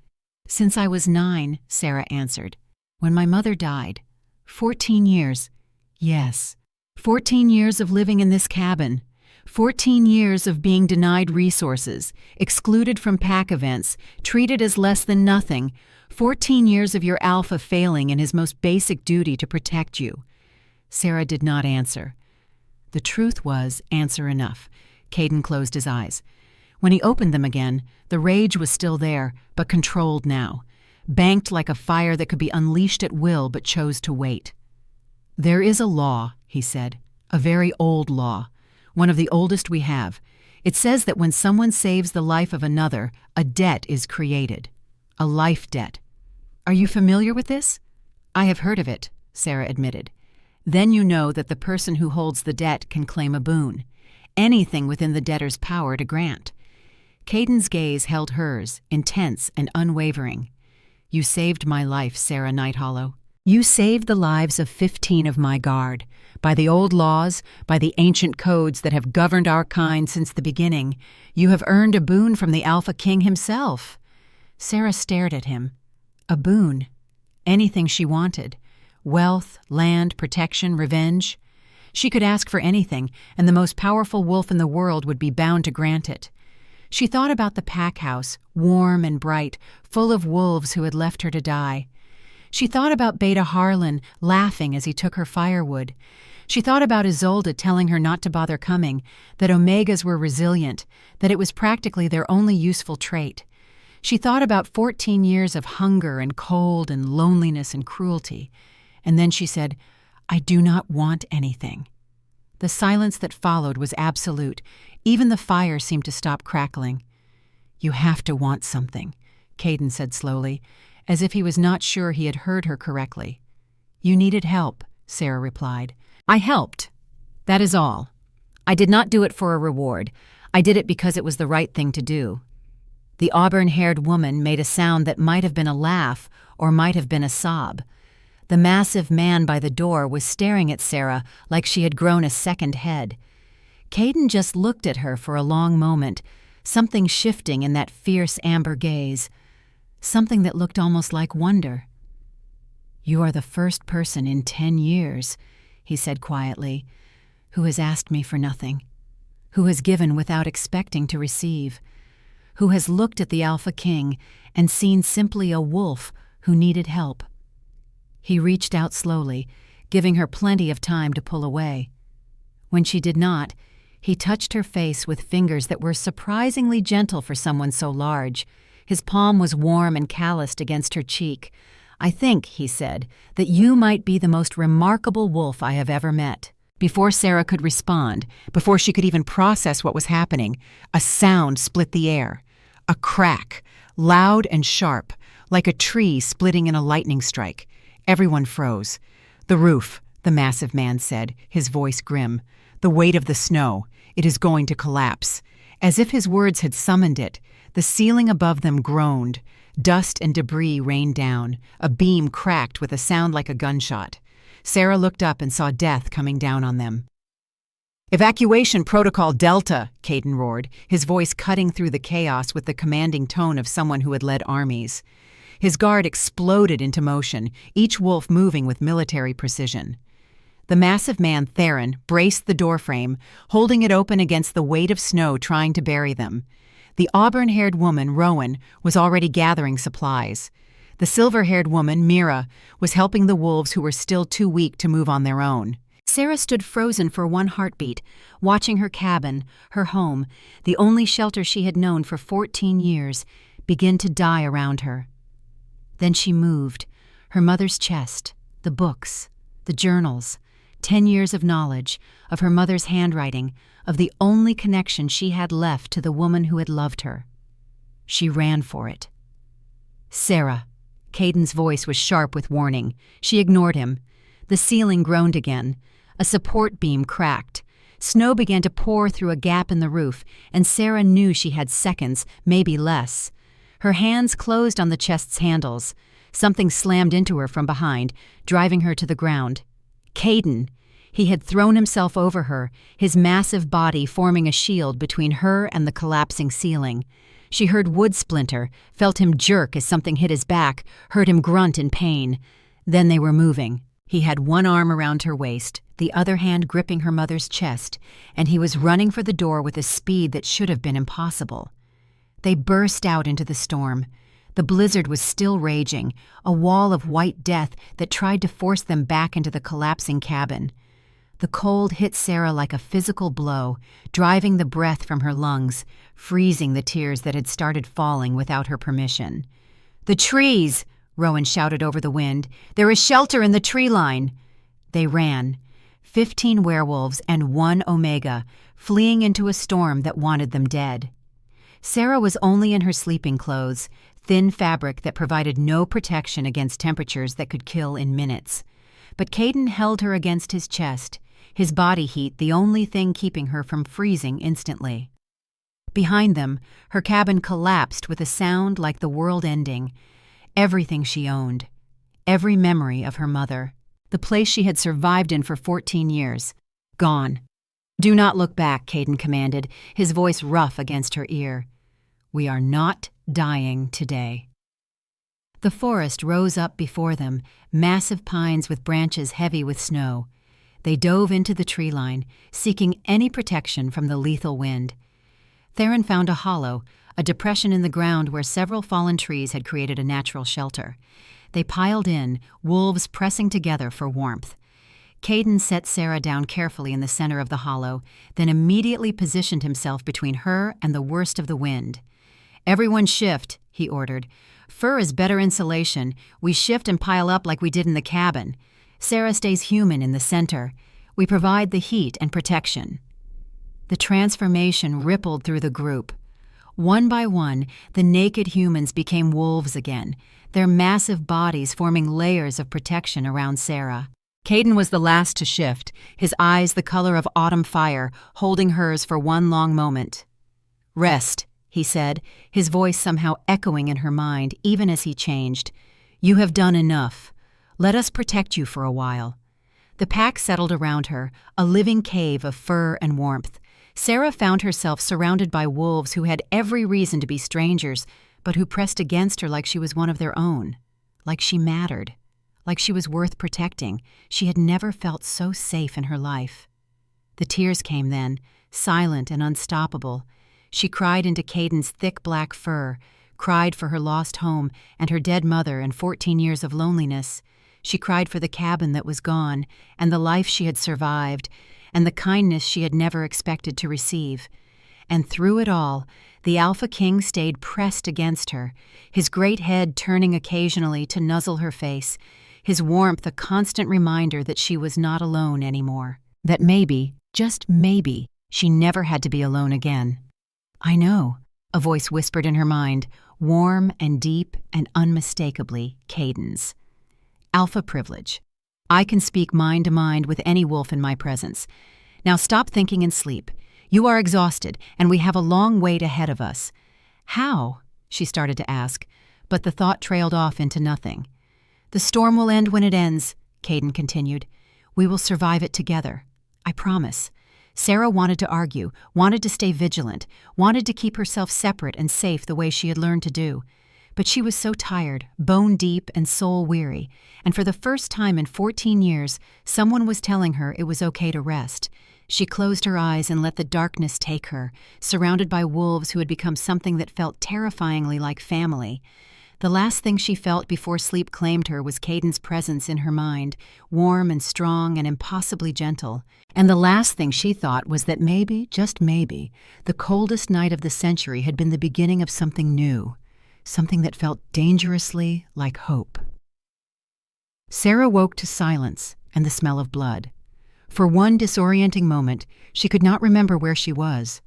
"Since I was 9, Sarah answered. "When my mother died. 14 years. Yes. 14 years of living in this cabin. 14 years of being denied resources, excluded from pack events, treated as less than nothing. 14 years of your alpha failing in his most basic duty to protect you." Sarah did not answer. The truth was answer enough. Caden closed his eyes. When he opened them again, the rage was still there, but controlled now. Banked like a fire that could be unleashed at will but chose to wait. "There is a law," he said, "a very old law, one of the oldest we have. It says that when someone saves the life of another, a debt is created. A life debt. Are you familiar with this?" "I have heard of it," Sarah admitted. "Then you know that the person who holds the debt can claim a boon, anything within the debtor's power to grant." Caden's gaze held hers, intense and unwavering. "You saved my life, Sarah Nighthollow. You saved the lives of 15 of my guard. By the old laws, by the ancient codes that have governed our kind since the beginning, you have earned a boon from the Alpha King himself." Sarah stared at him. A boon. Anything she wanted. Wealth, land, protection, revenge. She could ask for anything, and the most powerful wolf in the world would be bound to grant it. She thought about the pack house, warm and bright, full of wolves who had left her to die. She thought about Beta Harlan laughing as he took her firewood. She thought about Isolde telling her not to bother coming, that Omegas were resilient, that it was practically their only useful trait. She thought about 14 years of hunger and cold and loneliness and cruelty. And then she said, "I do not want anything." The silence that followed was absolute. Even the fire seemed to stop crackling. "You have to want something," Caden said slowly, as if he was not sure he had heard her correctly. "You needed help," Sarah replied. "I helped. That is all. I did not do it for a reward. I did it because it was the right thing to do." The auburn-haired woman made a sound that might have been a laugh or might have been a sob. The massive man by the door was staring at Sarah like she had grown a second head. Caden just looked at her for a long moment, something shifting in that fierce amber gaze, something that looked almost like wonder. "You are the first person in 10 years, he said quietly, "who has asked me for nothing, who has given without expecting to receive, who has looked at the Alpha King and seen simply a wolf who needed help." He reached out slowly, giving her plenty of time to pull away. When she did not, he touched her face with fingers that were surprisingly gentle for someone so large. His palm was warm and calloused against her cheek. "I think," he said, "that you might be the most remarkable wolf I have ever met." Before Sarah could respond, before she could even process what was happening, a sound split the air. A crack, loud and sharp, like a tree splitting in a lightning strike. Everyone froze. "The roof," the massive man said, his voice grim. "The weight of the snow. It is going to collapse." As if his words had summoned it, the ceiling above them groaned. Dust and debris rained down. A beam cracked with a sound like a gunshot. Sarah looked up and saw death coming down on them. "Evacuation Protocol Delta," Caden roared, his voice cutting through the chaos with the commanding tone of someone who had led armies. His guard exploded into motion, each wolf moving with military precision. The massive man, Theron, braced the doorframe, holding it open against the weight of snow trying to bury them. The auburn-haired woman, Rowan, was already gathering supplies. The silver-haired woman, Mira, was helping the wolves who were still too weak to move on their own. Sarah stood frozen for one heartbeat, watching her cabin, her home, the only shelter she had known for 14 years, begin to die around her. Then she moved, her mother's chest, the books, the journals, 10 years of knowledge, of her mother's handwriting, of the only connection she had left to the woman who had loved her. She ran for it. "Sarah." Caden's voice was sharp with warning. She ignored him. The ceiling groaned again. A support beam cracked. Snow began to pour through a gap in the roof, and Sarah knew she had seconds, maybe less. Her hands closed on the chest's handles. Something slammed into her from behind, driving her to the ground. Caden! He had thrown himself over her, his massive body forming a shield between her and the collapsing ceiling. She heard wood splinter, felt him jerk as something hit his back, heard him grunt in pain. Then they were moving. He had one arm around her waist, the other hand gripping her mother's chest, and he was running for the door with a speed that should have been impossible. They burst out into the storm. The blizzard was still raging, a wall of white death that tried to force them back into the collapsing cabin. The cold hit Sarah like a physical blow, driving the breath from her lungs, freezing the tears that had started falling without her permission. "The trees!" Rowan shouted over the wind. "There is shelter in the tree line!" They ran. 15 werewolves and 1 Omega, fleeing into a storm that wanted them dead. Sarah was only in her sleeping clothes, thin fabric that provided no protection against temperatures that could kill in minutes. But Caden held her against his chest, his body heat the only thing keeping her from freezing instantly. Behind them, her cabin collapsed with a sound like the world ending. Everything she owned, every memory of her mother, the place she had survived in for 14 years, gone. "Do not look back," Caden commanded, his voice rough against her ear. "We are not dying today." The forest rose up before them, massive pines with branches heavy with snow. They dove into the tree line, seeking any protection from the lethal wind. Theron found a hollow, a depression in the ground where several fallen trees had created a natural shelter. They piled in, wolves pressing together for warmth. Caden set Sarah down carefully in the center of the hollow, then immediately positioned himself between her and the worst of the wind. "Everyone shift," he ordered. "Fur is better insulation. We shift and pile up like we did in the cabin. Sarah stays human in the center. We provide the heat and protection." The transformation rippled through the group. One by one, the naked humans became wolves again, their massive bodies forming layers of protection around Sarah. Caden was the last to shift, his eyes the color of autumn fire, holding hers for one long moment. "Rest," he said, his voice somehow echoing in her mind even as he changed. "You have done enough. Let us protect you for a while." The pack settled around her, a living cave of fur and warmth. Sarah found herself surrounded by wolves who had every reason to be strangers, but who pressed against her like she was one of their own, like she mattered, like she was worth protecting. She had never felt so safe in her life. The tears came then, silent and unstoppable. She cried into Caden's thick black fur, cried for her lost home and her dead mother and 14 years of loneliness. She cried for the cabin that was gone, and the life she had survived, and the kindness she had never expected to receive. And through it all, the Alpha King stayed pressed against her, his great head turning occasionally to nuzzle her face, his warmth a constant reminder that she was not alone anymore, that maybe, just maybe, she never had to be alone again. "I know," a voice whispered in her mind, warm and deep and unmistakably Caden's. "Alpha privilege. I can speak mind to mind with any wolf in my presence. Now stop thinking and sleep. You are exhausted, and we have a long wait ahead of us." "How?" she started to ask, but the thought trailed off into nothing. "The storm will end when it ends," Caden continued. "We will survive it together. I promise." Sarah wanted to argue, wanted to stay vigilant, wanted to keep herself separate and safe the way she had learned to do. But she was so tired, bone deep and soul weary, and for the first time in 14 years, someone was telling her it was okay to rest. She closed her eyes and let the darkness take her, surrounded by wolves who had become something that felt terrifyingly like family. The last thing she felt before sleep claimed her was Caden's presence in her mind, warm and strong and impossibly gentle. And the last thing she thought was that maybe, just maybe, the coldest night of the century had been the beginning of something new, something that felt dangerously like hope. Sarah woke to silence and the smell of blood. For one disorienting moment, she could not remember where she was.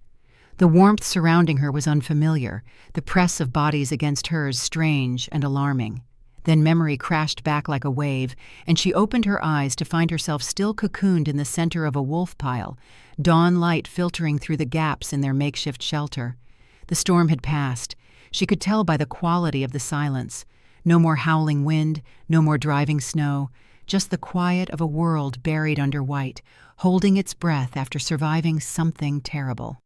The warmth surrounding her was unfamiliar, the press of bodies against hers strange and alarming. Then memory crashed back like a wave, and she opened her eyes to find herself still cocooned in the center of a wolf pile, dawn light filtering through the gaps in their makeshift shelter. The storm had passed. She could tell by the quality of the silence. No more howling wind, no more driving snow, just the quiet of a world buried under white, holding its breath after surviving something terrible.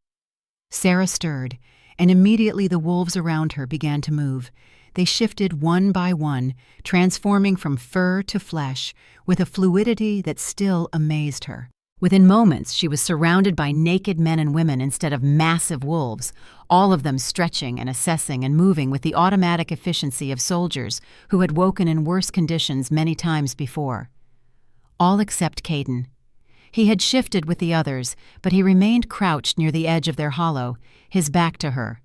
Sarah stirred, and immediately the wolves around her began to move. They shifted one by one, transforming from fur to flesh, with a fluidity that still amazed her. Within moments, she was surrounded by naked men and women instead of massive wolves, all of them stretching and assessing and moving with the automatic efficiency of soldiers who had woken in worse conditions many times before. All except Caden. He had shifted with the others, but he remained crouched near the edge of their hollow, his back to her.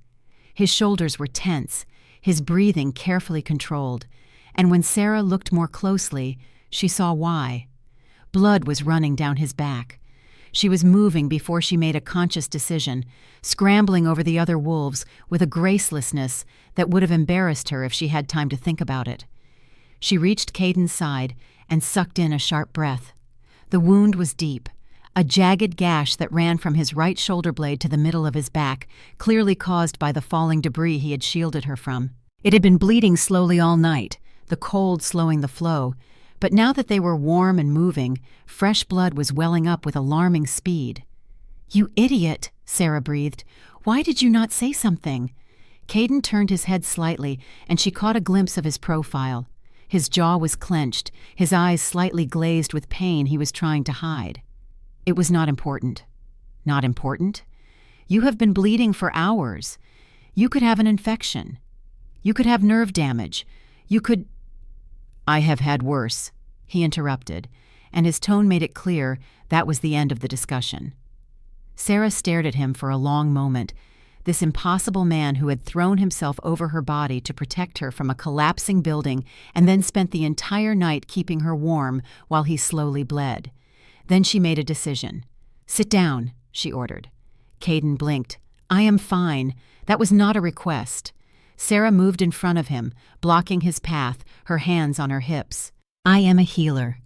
His shoulders were tense, his breathing carefully controlled, and when Sarah looked more closely, she saw why. Blood was running down his back. She was moving before she made a conscious decision, scrambling over the other wolves with a gracelessness that would have embarrassed her if she had time to think about it. She reached Caden's side and sucked in a sharp breath. The wound was deep, a jagged gash that ran from his right shoulder blade to the middle of his back, clearly caused by the falling debris he had shielded her from. It had been bleeding slowly all night, the cold slowing the flow, but now that they were warm and moving, fresh blood was welling up with alarming speed. "You idiot," Sarah breathed. "Why did you not say something?" Caden turned his head slightly, and she caught a glimpse of his profile. His jaw was clenched, his eyes slightly glazed with pain he was trying to hide. "It was not important." "Not important? You have been bleeding for hours. You could have an infection. You could have nerve damage. You could—" "I have had worse," he interrupted, and his tone made it clear that was the end of the discussion. Sarah stared at him for a long moment, this impossible man who had thrown himself over her body to protect her from a collapsing building and then spent the entire night keeping her warm while he slowly bled. Then she made a decision. "Sit down," she ordered. Caden blinked. "I am fine. That was not a request." Sarah moved in front of him, blocking his path, her hands on her hips. "I am a healer.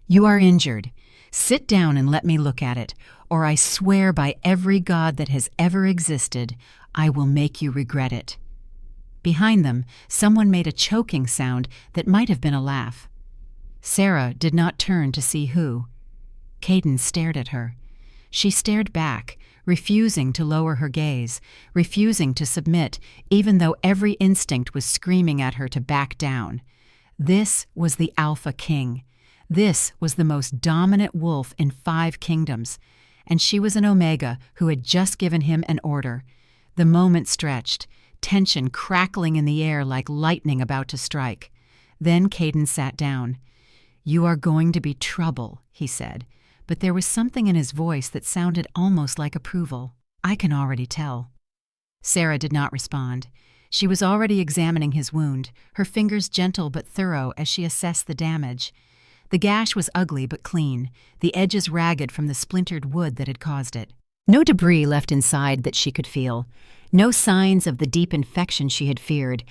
You are injured. Sit down and let me look at it, or I swear by every god that has ever existed, I will make you regret it." Behind them, someone made a choking sound that might have been a laugh. Sarah did not turn to see who. Caden stared at her. She stared back, refusing to lower her gaze, refusing to submit, even though every instinct was screaming at her to back down. This was the Alpha King. This was the most dominant wolf in 5 kingdoms, and she was an Omega who had just given him an order. The moment stretched, tension crackling in the air like lightning about to strike. Then Caden sat down. "You are going to be trouble," he said, but there was something in his voice that sounded almost like approval. "I can already tell." Sarah did not respond. She was already examining his wound, her fingers gentle but thorough as she assessed the damage. The gash was ugly but clean, the edges ragged from the splintered wood that had caused it. No debris left inside that she could feel, no signs of the deep infection she had feared.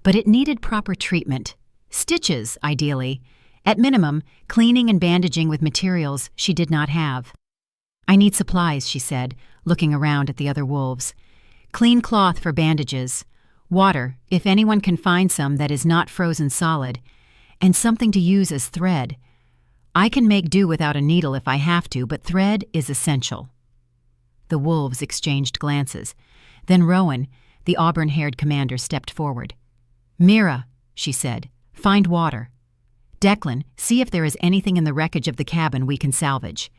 But it needed proper treatment. Stitches, ideally. At minimum, cleaning and bandaging with materials she did not have. "I need supplies," she said, looking around at the other wolves. "Clean cloth for bandages. Water, if anyone can find some that is not frozen solid. And something to use as thread. I can make do without a needle if I have to, but thread is essential." The wolves exchanged glances. Then Rowan, the auburn-haired commander, stepped forward. "Mira," she said, "find water. Declan, see if there is anything in the wreckage of the cabin we can salvage.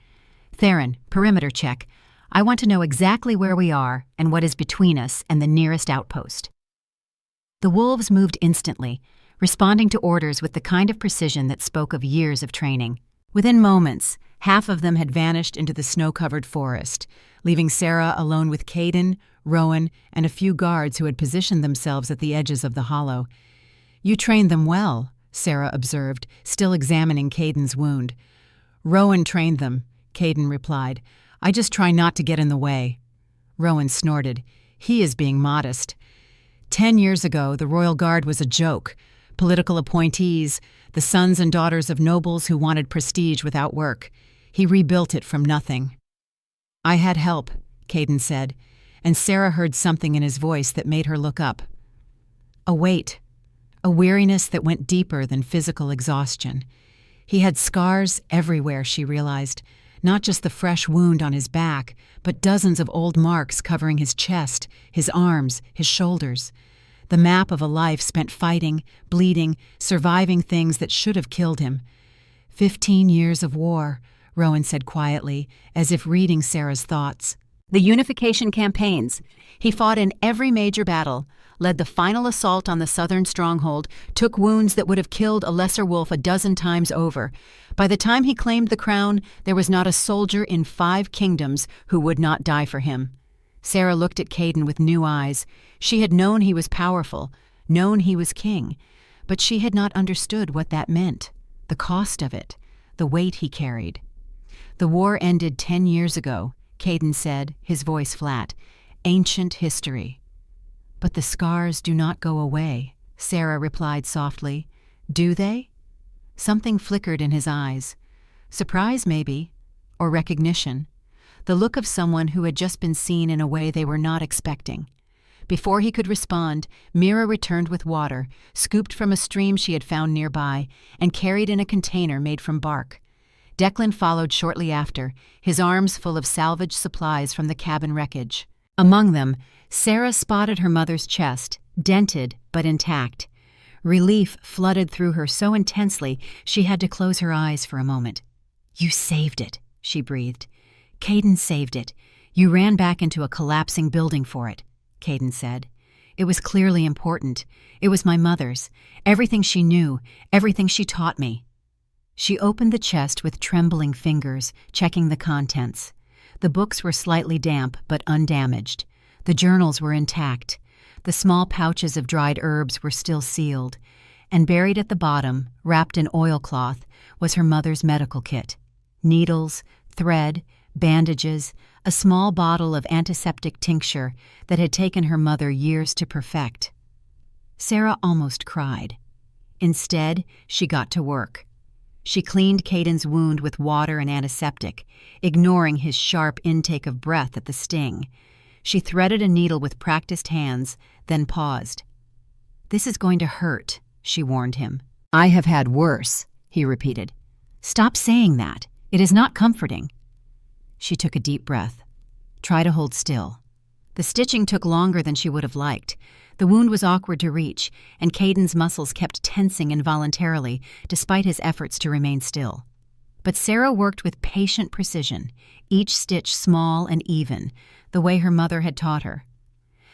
Theron, perimeter check. I want to know exactly where we are and what is between us and the nearest outpost." The wolves moved instantly, responding to orders with the kind of precision that spoke of years of training. Within moments, half of them had vanished into the snow-covered forest, leaving Sarah alone with Caden, Rowan, and a few guards who had positioned themselves at the edges of the hollow. "You trained them well," Sarah observed, still examining Caden's wound. "Rowan trained them," Caden replied. "I just try not to get in the way." Rowan snorted. "He is being modest. 10 years ago, the Royal Guard was a joke. Political appointees, the sons and daughters of nobles who wanted prestige without work. He rebuilt it from nothing." "I had help," Caden said, and Sarah heard something in his voice that made her look up. A weight, a weariness that went deeper than physical exhaustion. He had scars everywhere, she realized, not just the fresh wound on his back, but dozens of old marks covering his chest, his arms, his shoulders. The map of a life spent fighting, bleeding, surviving things that should have killed him. 15 years of war, Rowan said quietly, as if reading Sarah's thoughts. The unification campaigns. He fought in every major battle, led the final assault on the southern stronghold, took wounds that would have killed a lesser wolf a dozen times over. By the time he claimed the crown, there was not a soldier in 5 kingdoms who would not die for him. Sarah looked at Caden with new eyes. She had known he was powerful, known he was king, but she had not understood what that meant, the cost of it, the weight he carried. "The war ended 10 years ago," Caden said, his voice flat. "Ancient history." "But the scars do not go away," Sarah replied softly. "Do they?" Something flickered in his eyes. Surprise, maybe, or recognition. The look of someone who had just been seen in a way they were not expecting. Before he could respond, Mira returned with water, scooped from a stream she had found nearby, and carried in a container made from bark. Declan followed shortly after, his arms full of salvaged supplies from the cabin wreckage. Among them, Sarah spotted her mother's chest, dented but intact. Relief flooded through her so intensely she had to close her eyes for a moment. "You saved it," she breathed. "Caden saved it. You ran back into a collapsing building for it," Caden said. "It was clearly important. It was my mother's. Everything she knew, everything she taught me." She opened the chest with trembling fingers, checking the contents. The books were slightly damp but undamaged. The journals were intact. The small pouches of dried herbs were still sealed. And buried at the bottom, wrapped in oilcloth, was her mother's medical kit. Needles, thread, bandages, a small bottle of antiseptic tincture that had taken her mother years to perfect. Sarah almost cried. Instead, she got to work. She cleaned Caden's wound with water and antiseptic, ignoring his sharp intake of breath at the sting. She threaded a needle with practiced hands, then paused. "This is going to hurt," she warned him. "I have had worse," he repeated. "Stop saying that. It is not comforting." She took a deep breath. "Try to hold still." The stitching took longer than she would have liked. The wound was awkward to reach, and Caden's muscles kept tensing involuntarily, despite his efforts to remain still. But Sarah worked with patient precision, each stitch small and even, the way her mother had taught her.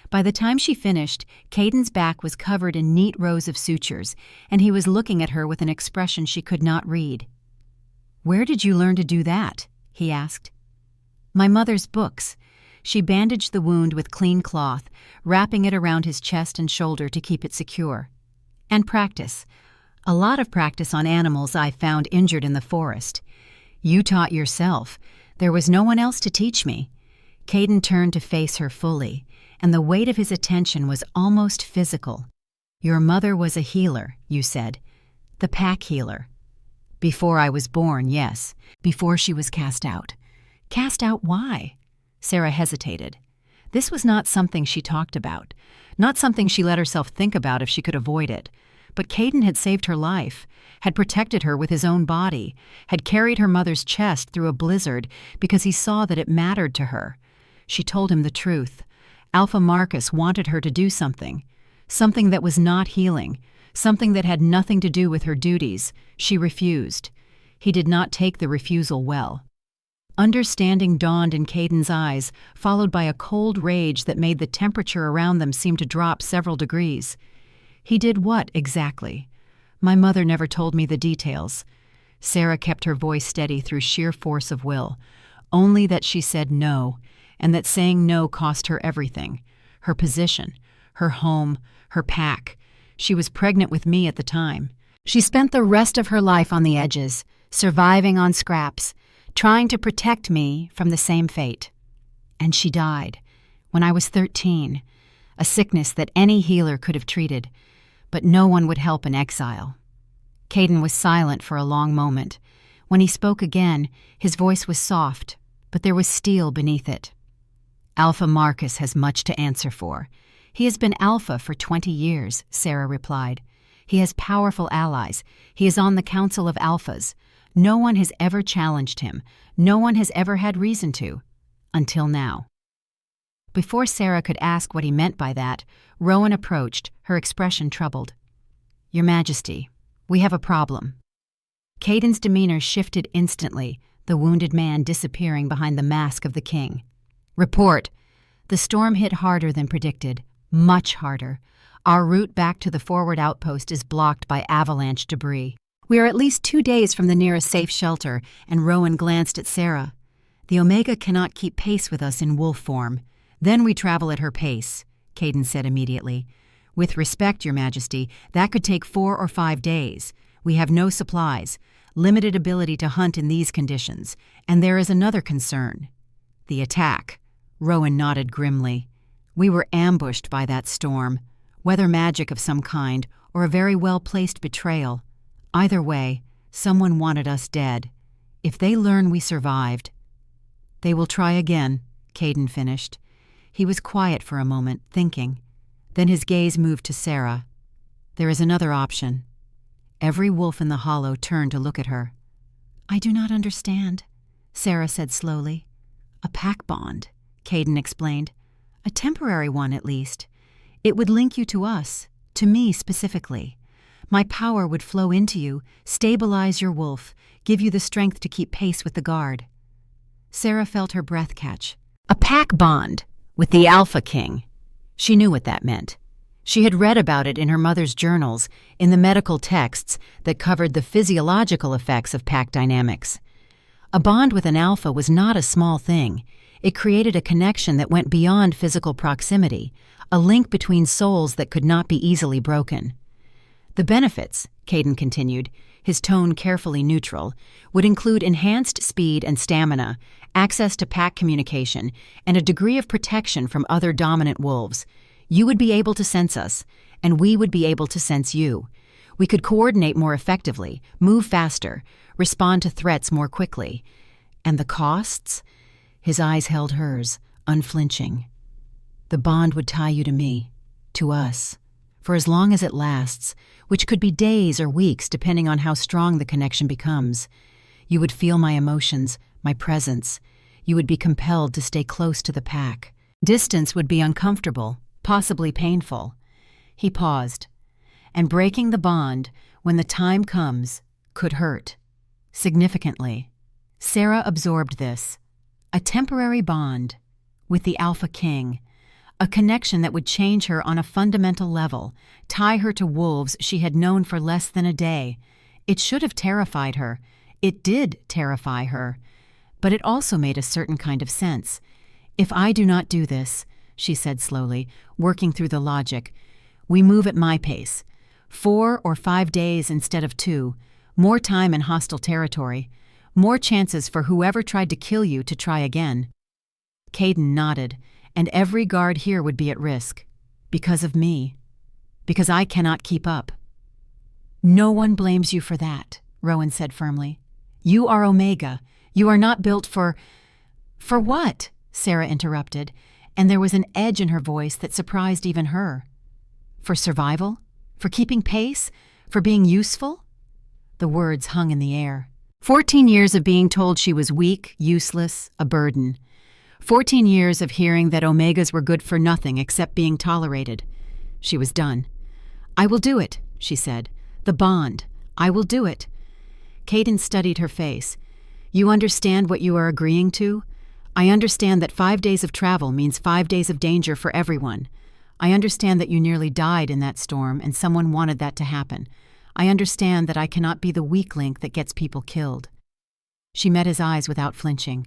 By the time she finished, Caden's back was covered in neat rows of sutures, and he was looking at her with an expression she could not read. "Where did you learn to do that?" he asked. "My mother's books." She bandaged the wound with clean cloth, wrapping it around his chest and shoulder to keep it secure. "And practice. A lot of practice on animals I found injured in the forest. You taught yourself. There was no one else to teach me." Caden turned to face her fully, and the weight of his attention was almost physical. "Your mother was a healer," you said. "The pack healer." "Before I was born, yes. Before she was cast out." "Cast out why?" Sarah hesitated. This was not something she talked about, not something she let herself think about if she could avoid it. But Caden had saved her life, had protected her with his own body, had carried her mother's chest through a blizzard because he saw that it mattered to her. She told him the truth. Alpha Marcus wanted her to do something that was not healing, something that had nothing to do with her duties. She refused. He did not take the refusal well. Understanding dawned in Caden's eyes, followed by a cold rage that made the temperature around them seem to drop several degrees. He did what, exactly? My mother never told me the details. Sarah kept her voice steady through sheer force of will. Only that she said no, and that saying no cost her everything. Her position, her home, her pack. She was pregnant with me at the time. She spent the rest of her life on the edges, surviving on scraps, trying to protect me from the same fate. And she died when I was 13, a sickness that any healer could have treated, but no one would help in exile. Caden was silent for a long moment. When he spoke again, his voice was soft, but there was steel beneath it. Alpha Marcus has much to answer for. He has been Alpha for 20 years, Sarah replied. He has powerful allies. He is on the Council of Alphas. No one has ever challenged him. No one has ever had reason to. Until now. Before Sarah could ask what he meant by that, Rowan approached, her expression troubled. Your Majesty, we have a problem. Caden's demeanor shifted instantly, the wounded man disappearing behind the mask of the king. Report. The storm hit harder than predicted, much harder. Our route back to the forward outpost is blocked by avalanche debris. We are at least 2 days from the nearest safe shelter, and Rowan glanced at Sarah. The Omega cannot keep pace with us in wolf form. Then we travel at her pace, Caden said immediately. With respect, Your Majesty, that could take 4 or 5 days. We have no supplies, limited ability to hunt in these conditions, and there is another concern. The attack. Rowan nodded grimly. We were ambushed by that storm, whether magic of some kind or a very well-placed betrayal. Either way, someone wanted us dead. If they learn we survived... They will try again, Caden finished. He was quiet for a moment, thinking. Then his gaze moved to Sarah. There is another option. Every wolf in the hollow turned to look at her. I do not understand, Sarah said slowly. A pack bond, Caden explained. A temporary one, at least. It would link you to us, to me specifically. My power would flow into you, stabilize your wolf, give you the strength to keep pace with the guard. Sarah felt her breath catch. A pack bond with the Alpha King. She knew what that meant. She had read about it in her mother's journals, in the medical texts that covered the physiological effects of pack dynamics. A bond with an alpha was not a small thing. It created a connection that went beyond physical proximity, a link between souls that could not be easily broken. The benefits, Caden continued, his tone carefully neutral, would include enhanced speed and stamina, access to pack communication, and a degree of protection from other dominant wolves. You would be able to sense us, and we would be able to sense you. We could coordinate more effectively, move faster, respond to threats more quickly. And the costs? His eyes held hers, unflinching. The bond would tie you to me, to us, for as long as it lasts, which could be days or weeks depending on how strong the connection becomes. You would feel my emotions, my presence. You would be compelled to stay close to the pack. Distance would be uncomfortable, possibly painful. He paused. And breaking the bond, when the time comes, could hurt. Significantly. Sarah absorbed this. A temporary bond with the Alpha King. A connection that would change her on a fundamental level, tie her to wolves she had known for less than a day. It should have terrified her. It did terrify her. But it also made a certain kind of sense. If I do not do this, she said slowly, working through the logic, we move at my pace. 4 or 5 days instead of 2, more time in hostile territory, more chances for whoever tried to kill you to try again. Caden nodded, and every guard here would be at risk. Because of me. Because I cannot keep up. No one blames you for that, Rowan said firmly. You are Omega. You are not built for... For what? Sarah interrupted, and there was an edge in her voice that surprised even her. For survival? For keeping pace? For being useful? The words hung in the air. 14 years of being told she was weak, useless, a burden. 14 years of hearing that Omegas were good for nothing except being tolerated. She was done. I will do it, she said. The bond. I will do it. Caden studied her face. You understand what you are agreeing to? I understand that 5 days of travel means 5 days of danger for everyone. I understand that you nearly died in that storm and someone wanted that to happen. I understand that I cannot be the weak link that gets people killed." She met his eyes without flinching.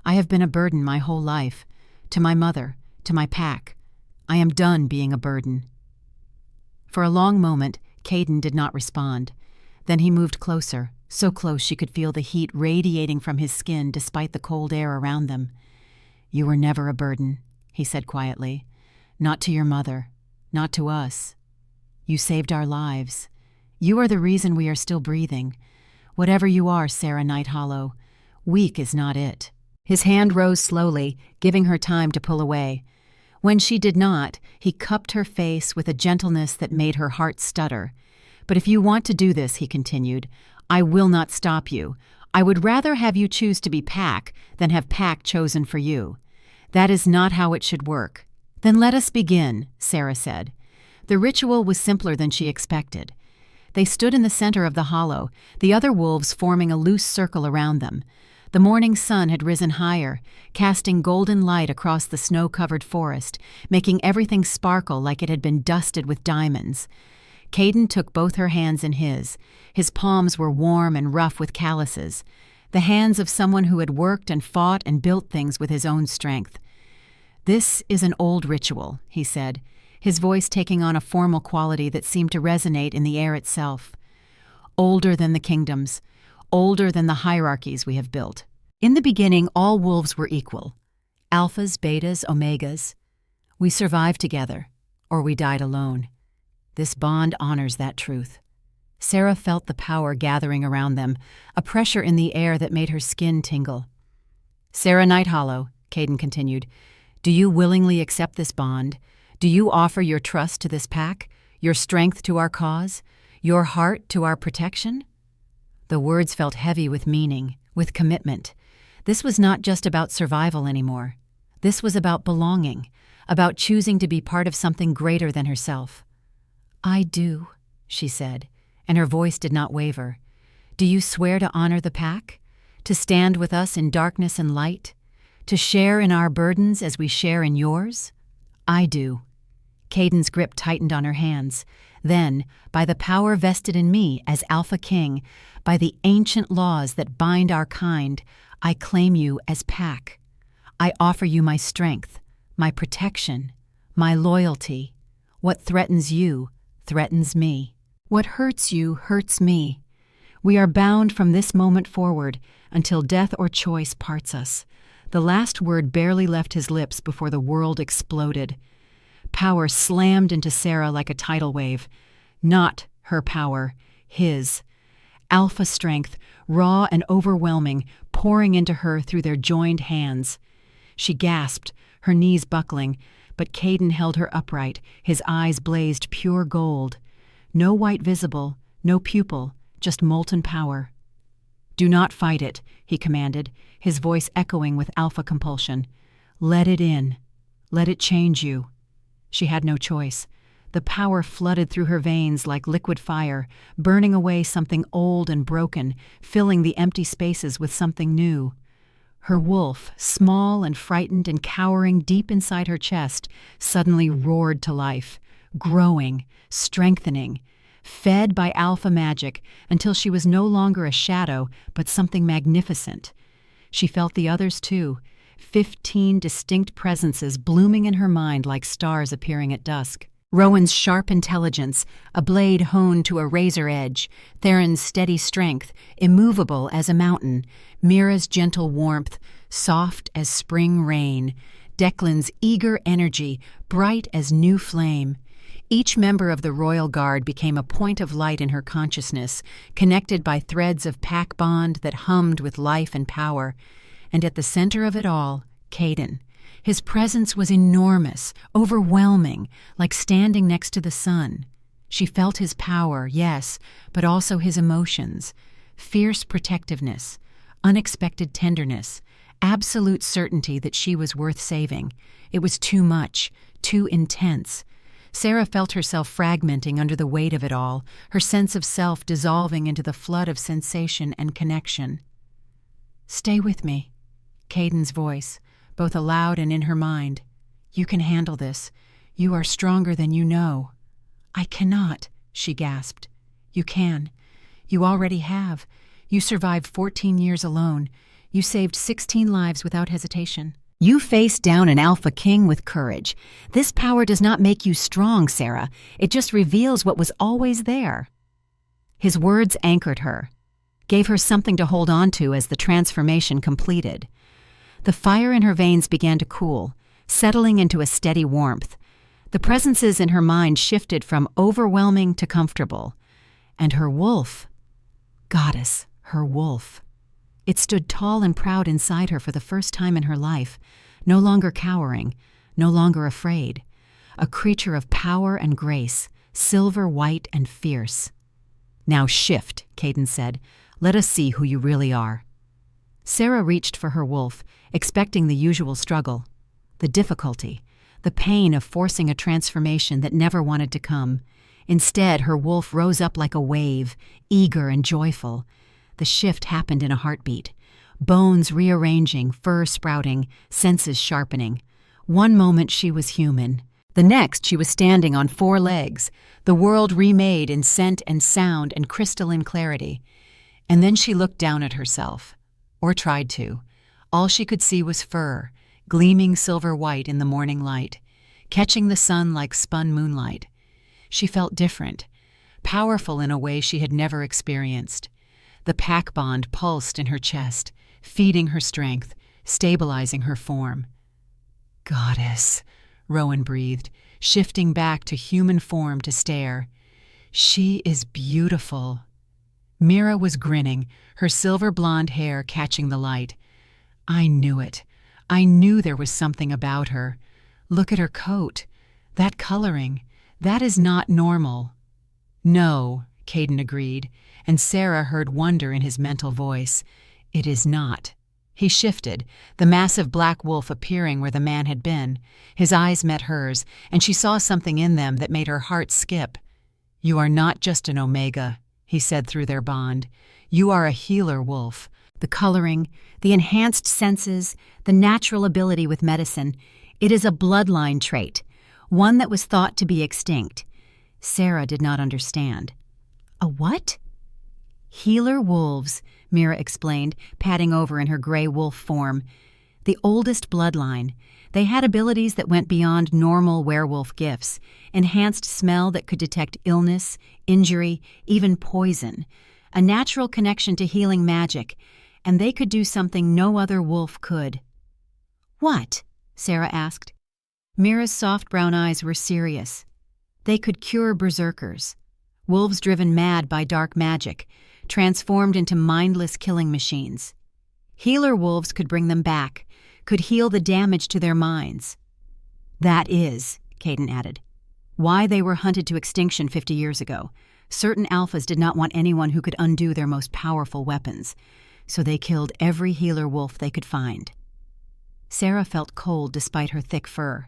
"I have been a burden my whole life. To my mother, to my pack. I am done being a burden." For a long moment, Caden did not respond. Then he moved closer, so close she could feel the heat radiating from his skin despite the cold air around them. "You were never a burden," he said quietly. "Not to your mother, not to us. You saved our lives. You are the reason we are still breathing. Whatever you are, Sarah Nighthollow, weak is not it." His hand rose slowly, giving her time to pull away. When she did not, he cupped her face with a gentleness that made her heart stutter. "But if you want to do this," he continued, "I will not stop you. I would rather have you choose to be Pack than have Pack chosen for you. That is not how it should work." "Then let us begin," Sarah said. The ritual was simpler than she expected. They stood in the center of the hollow, the other wolves forming a loose circle around them. The morning sun had risen higher, casting golden light across the snow-covered forest, making everything sparkle like it had been dusted with diamonds. Caden took both her hands in his. His palms were warm and rough with calluses, the hands of someone who had worked and fought and built things with his own strength. "This is an old ritual," he said, his voice taking on a formal quality that seemed to resonate in the air itself. "Older than the kingdoms, older than the hierarchies we have built. In the beginning, all wolves were equal. Alphas, betas, omegas. We survived together, or we died alone. This bond honors that truth." Sarah felt the power gathering around them, a pressure in the air that made her skin tingle. "Sarah Nighthollow," Caden continued, "do you willingly accept this bond? Do you offer your trust to this pack, your strength to our cause, your heart to our protection?" The words felt heavy with meaning, with commitment. This was not just about survival anymore. This was about belonging, about choosing to be part of something greater than herself. "I do," she said, and her voice did not waver. "Do you swear to honor the pack? To stand with us in darkness and light? To share in our burdens as we share in yours?" "I do." Caden's grip tightened on her hands. "Then, by the power vested in me as Alpha King, by the ancient laws that bind our kind, I claim you as Pack. I offer you my strength, my protection, my loyalty. What threatens you threatens me. What hurts you hurts me. We are bound from this moment forward until death or choice parts us." The last word barely left his lips before the world exploded. Power slammed into Sarah like a tidal wave. Not her power, his. Alpha strength, raw and overwhelming, pouring into her through their joined hands. She gasped, her knees buckling, but Caden held her upright, his eyes blazed pure gold. No white visible, no pupil, just molten power. "Do not fight it," he commanded, his voice echoing with alpha compulsion. "Let it in. Let it change you." She had no choice. The power flooded through her veins like liquid fire, burning away something old and broken, filling the empty spaces with something new. Her wolf, small and frightened and cowering deep inside her chest, suddenly roared to life, growing, strengthening, fed by alpha magic until she was no longer a shadow but something magnificent. She felt the others too, 15 distinct presences blooming in her mind like stars appearing at dusk. Rowan's sharp intelligence, a blade honed to a razor edge, Theron's steady strength, immovable as a mountain, Mira's gentle warmth, soft as spring rain, Declan's eager energy, bright as new flame. Each member of the Royal Guard became a point of light in her consciousness, connected by threads of pack bond that hummed with life and power. And at the center of it all, Caden. His presence was enormous, overwhelming, like standing next to the sun. She felt his power, yes, but also his emotions. Fierce protectiveness, unexpected tenderness, absolute certainty that she was worth saving. It was too much, too intense. Sarah felt herself fragmenting under the weight of it all, her sense of self dissolving into the flood of sensation and connection. "Stay with me," Caden's voice, both aloud and in her mind. "You can handle this. "You are stronger than you know." "I cannot," she gasped. "You can. You already have. You survived 14 years alone. You saved 16 lives without hesitation. You faced down an alpha king with courage. This power does not make you strong, Sarah. It just reveals what was always there." His words anchored her, gave her something to hold on to as the transformation completed. The fire in her veins began to cool, settling into a steady warmth. The presences in her mind shifted from overwhelming to comfortable. And her wolf, goddess, her wolf. It stood tall and proud inside her for the first time in her life, no longer cowering, no longer afraid. A creature of power and grace, silver white and fierce. "Now shift," Caden said. "Let us see who you really are." Sarah reached for her wolf, expecting the usual struggle, the difficulty, the pain of forcing a transformation that never wanted to come. Instead, her wolf rose up like a wave, eager and joyful. The shift happened in a heartbeat. Bones rearranging, fur sprouting, senses sharpening. One moment she was human. The next she was standing on 4 legs, the world remade in scent and sound and crystalline clarity. And then she looked down at herself, or tried to. All she could see was fur, gleaming silver white in the morning light, catching the sun like spun moonlight. She felt different, powerful in a way she had never experienced. The pack bond pulsed in her chest, feeding her strength, stabilizing her form. "Goddess," Rowan breathed, shifting back to human form to stare. "She is beautiful." Mira was grinning, her silver blonde hair catching the light. "I knew it. I knew there was something about her. Look at her coat. That coloring. That is not normal." "No," Caden agreed, and Sarah heard wonder in his mental voice. "It is not." He shifted, the massive black wolf appearing where the man had been. His eyes met hers, and she saw something in them that made her heart skip. "You are not just an Omega," he said through their bond. "You are a healer wolf." The coloring, the enhanced senses, the natural ability with medicine. It is a bloodline trait, one that was thought to be extinct. Sarah did not understand. "A what?" "Healer wolves," Mira explained, patting over in her gray wolf form. "The oldest bloodline. They had abilities that went beyond normal werewolf gifts, enhanced smell that could detect illness, injury, even poison, a natural connection to healing magic, and they could do something no other wolf could." "What?" Sarah asked. Mira's soft brown eyes were serious. "They could cure berserkers, wolves driven mad by dark magic, transformed into mindless killing machines. Healer wolves could bring them back, could heal the damage to their minds." "That is," Caden added, "why they were hunted to extinction 50 years ago. Certain alphas did not want anyone who could undo their most powerful weapons, so they killed every healer wolf they could find." Sarah felt cold despite her thick fur.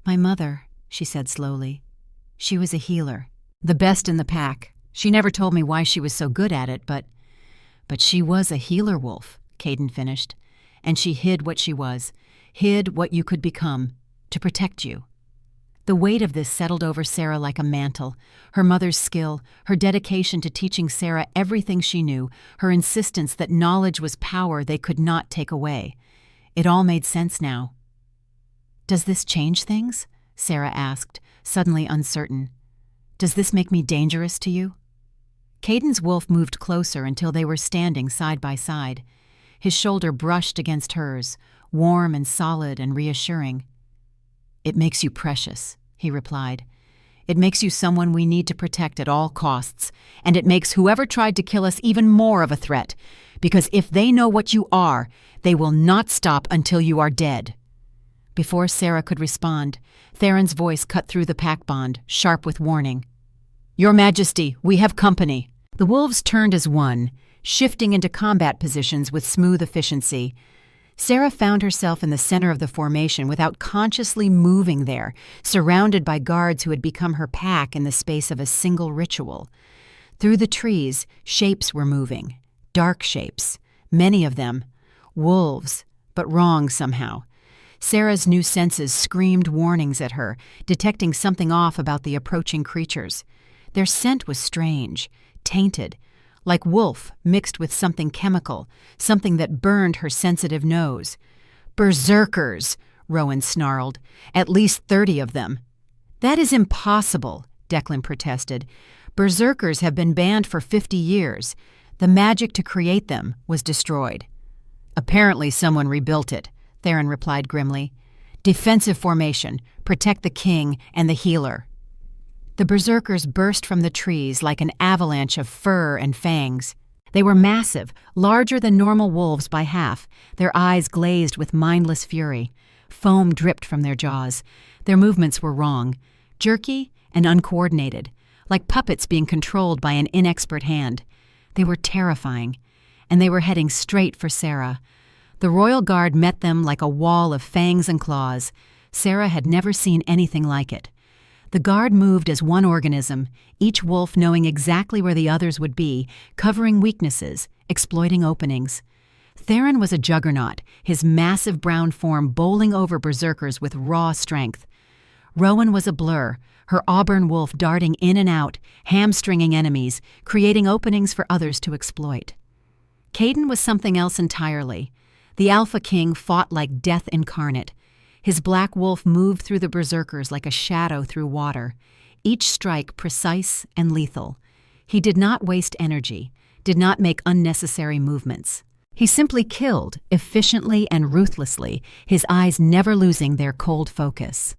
"My mother," she said slowly. "She was a healer. The best in the pack. She never told me why she was so good at it, but she was a healer wolf," Caden finished. "And she hid what she was, hid what you could become, to protect you." The weight of this settled over Sarah like a mantle. Her mother's skill, her dedication to teaching Sarah everything she knew, her insistence that knowledge was power they could not take away. It all made sense now. "Does this change things?" Sarah asked, suddenly uncertain. "Does this make me dangerous to you?" Caden's wolf moved closer until they were standing side by side. His shoulder brushed against hers, warm and solid and reassuring. "It makes you precious," he replied. "It makes you someone we need to protect at all costs, and it makes whoever tried to kill us even more of a threat, because if they know what you are, they will not stop until you are dead." Before Sarah could respond, Theron's voice cut through the pack bond, sharp with warning. "Your Majesty, we have company." The wolves turned as one, shifting into combat positions with smooth efficiency. Sarah found herself in the center of the formation without consciously moving there, surrounded by guards who had become her pack in the space of a single ritual. Through the trees, shapes were moving, dark shapes, many of them, wolves, but wrong somehow. Sarah's new senses screamed warnings at her, detecting something off about the approaching creatures. Their scent was strange, tainted, like wolf mixed with something chemical, something that burned her sensitive nose. "Berserkers!" Rowan snarled. "At least 30 of them." "That is impossible," Declan protested. "Berserkers have been banned for 50 years. The magic to create them was destroyed." "Apparently someone rebuilt it," Theron replied grimly. "Defensive formation. Protect the king and the healer." The berserkers burst from the trees like an avalanche of fur and fangs. They were massive, larger than normal wolves by half, their eyes glazed with mindless fury. Foam dripped from their jaws. Their movements were wrong, jerky and uncoordinated, like puppets being controlled by an inexpert hand. They were terrifying, and they were heading straight for Sarah. The royal guard met them like a wall of fangs and claws. Sarah had never seen anything like it. The guard moved as one organism, each wolf knowing exactly where the others would be, covering weaknesses, exploiting openings. Theron was a juggernaut, his massive brown form bowling over berserkers with raw strength. Rowan was a blur, her auburn wolf darting in and out, hamstringing enemies, creating openings for others to exploit. Caden was something else entirely. The Alpha King fought like death incarnate. His black wolf moved through the berserkers like a shadow through water, each strike precise and lethal. He did not waste energy, did not make unnecessary movements. He simply killed, efficiently and ruthlessly, his eyes never losing their cold focus.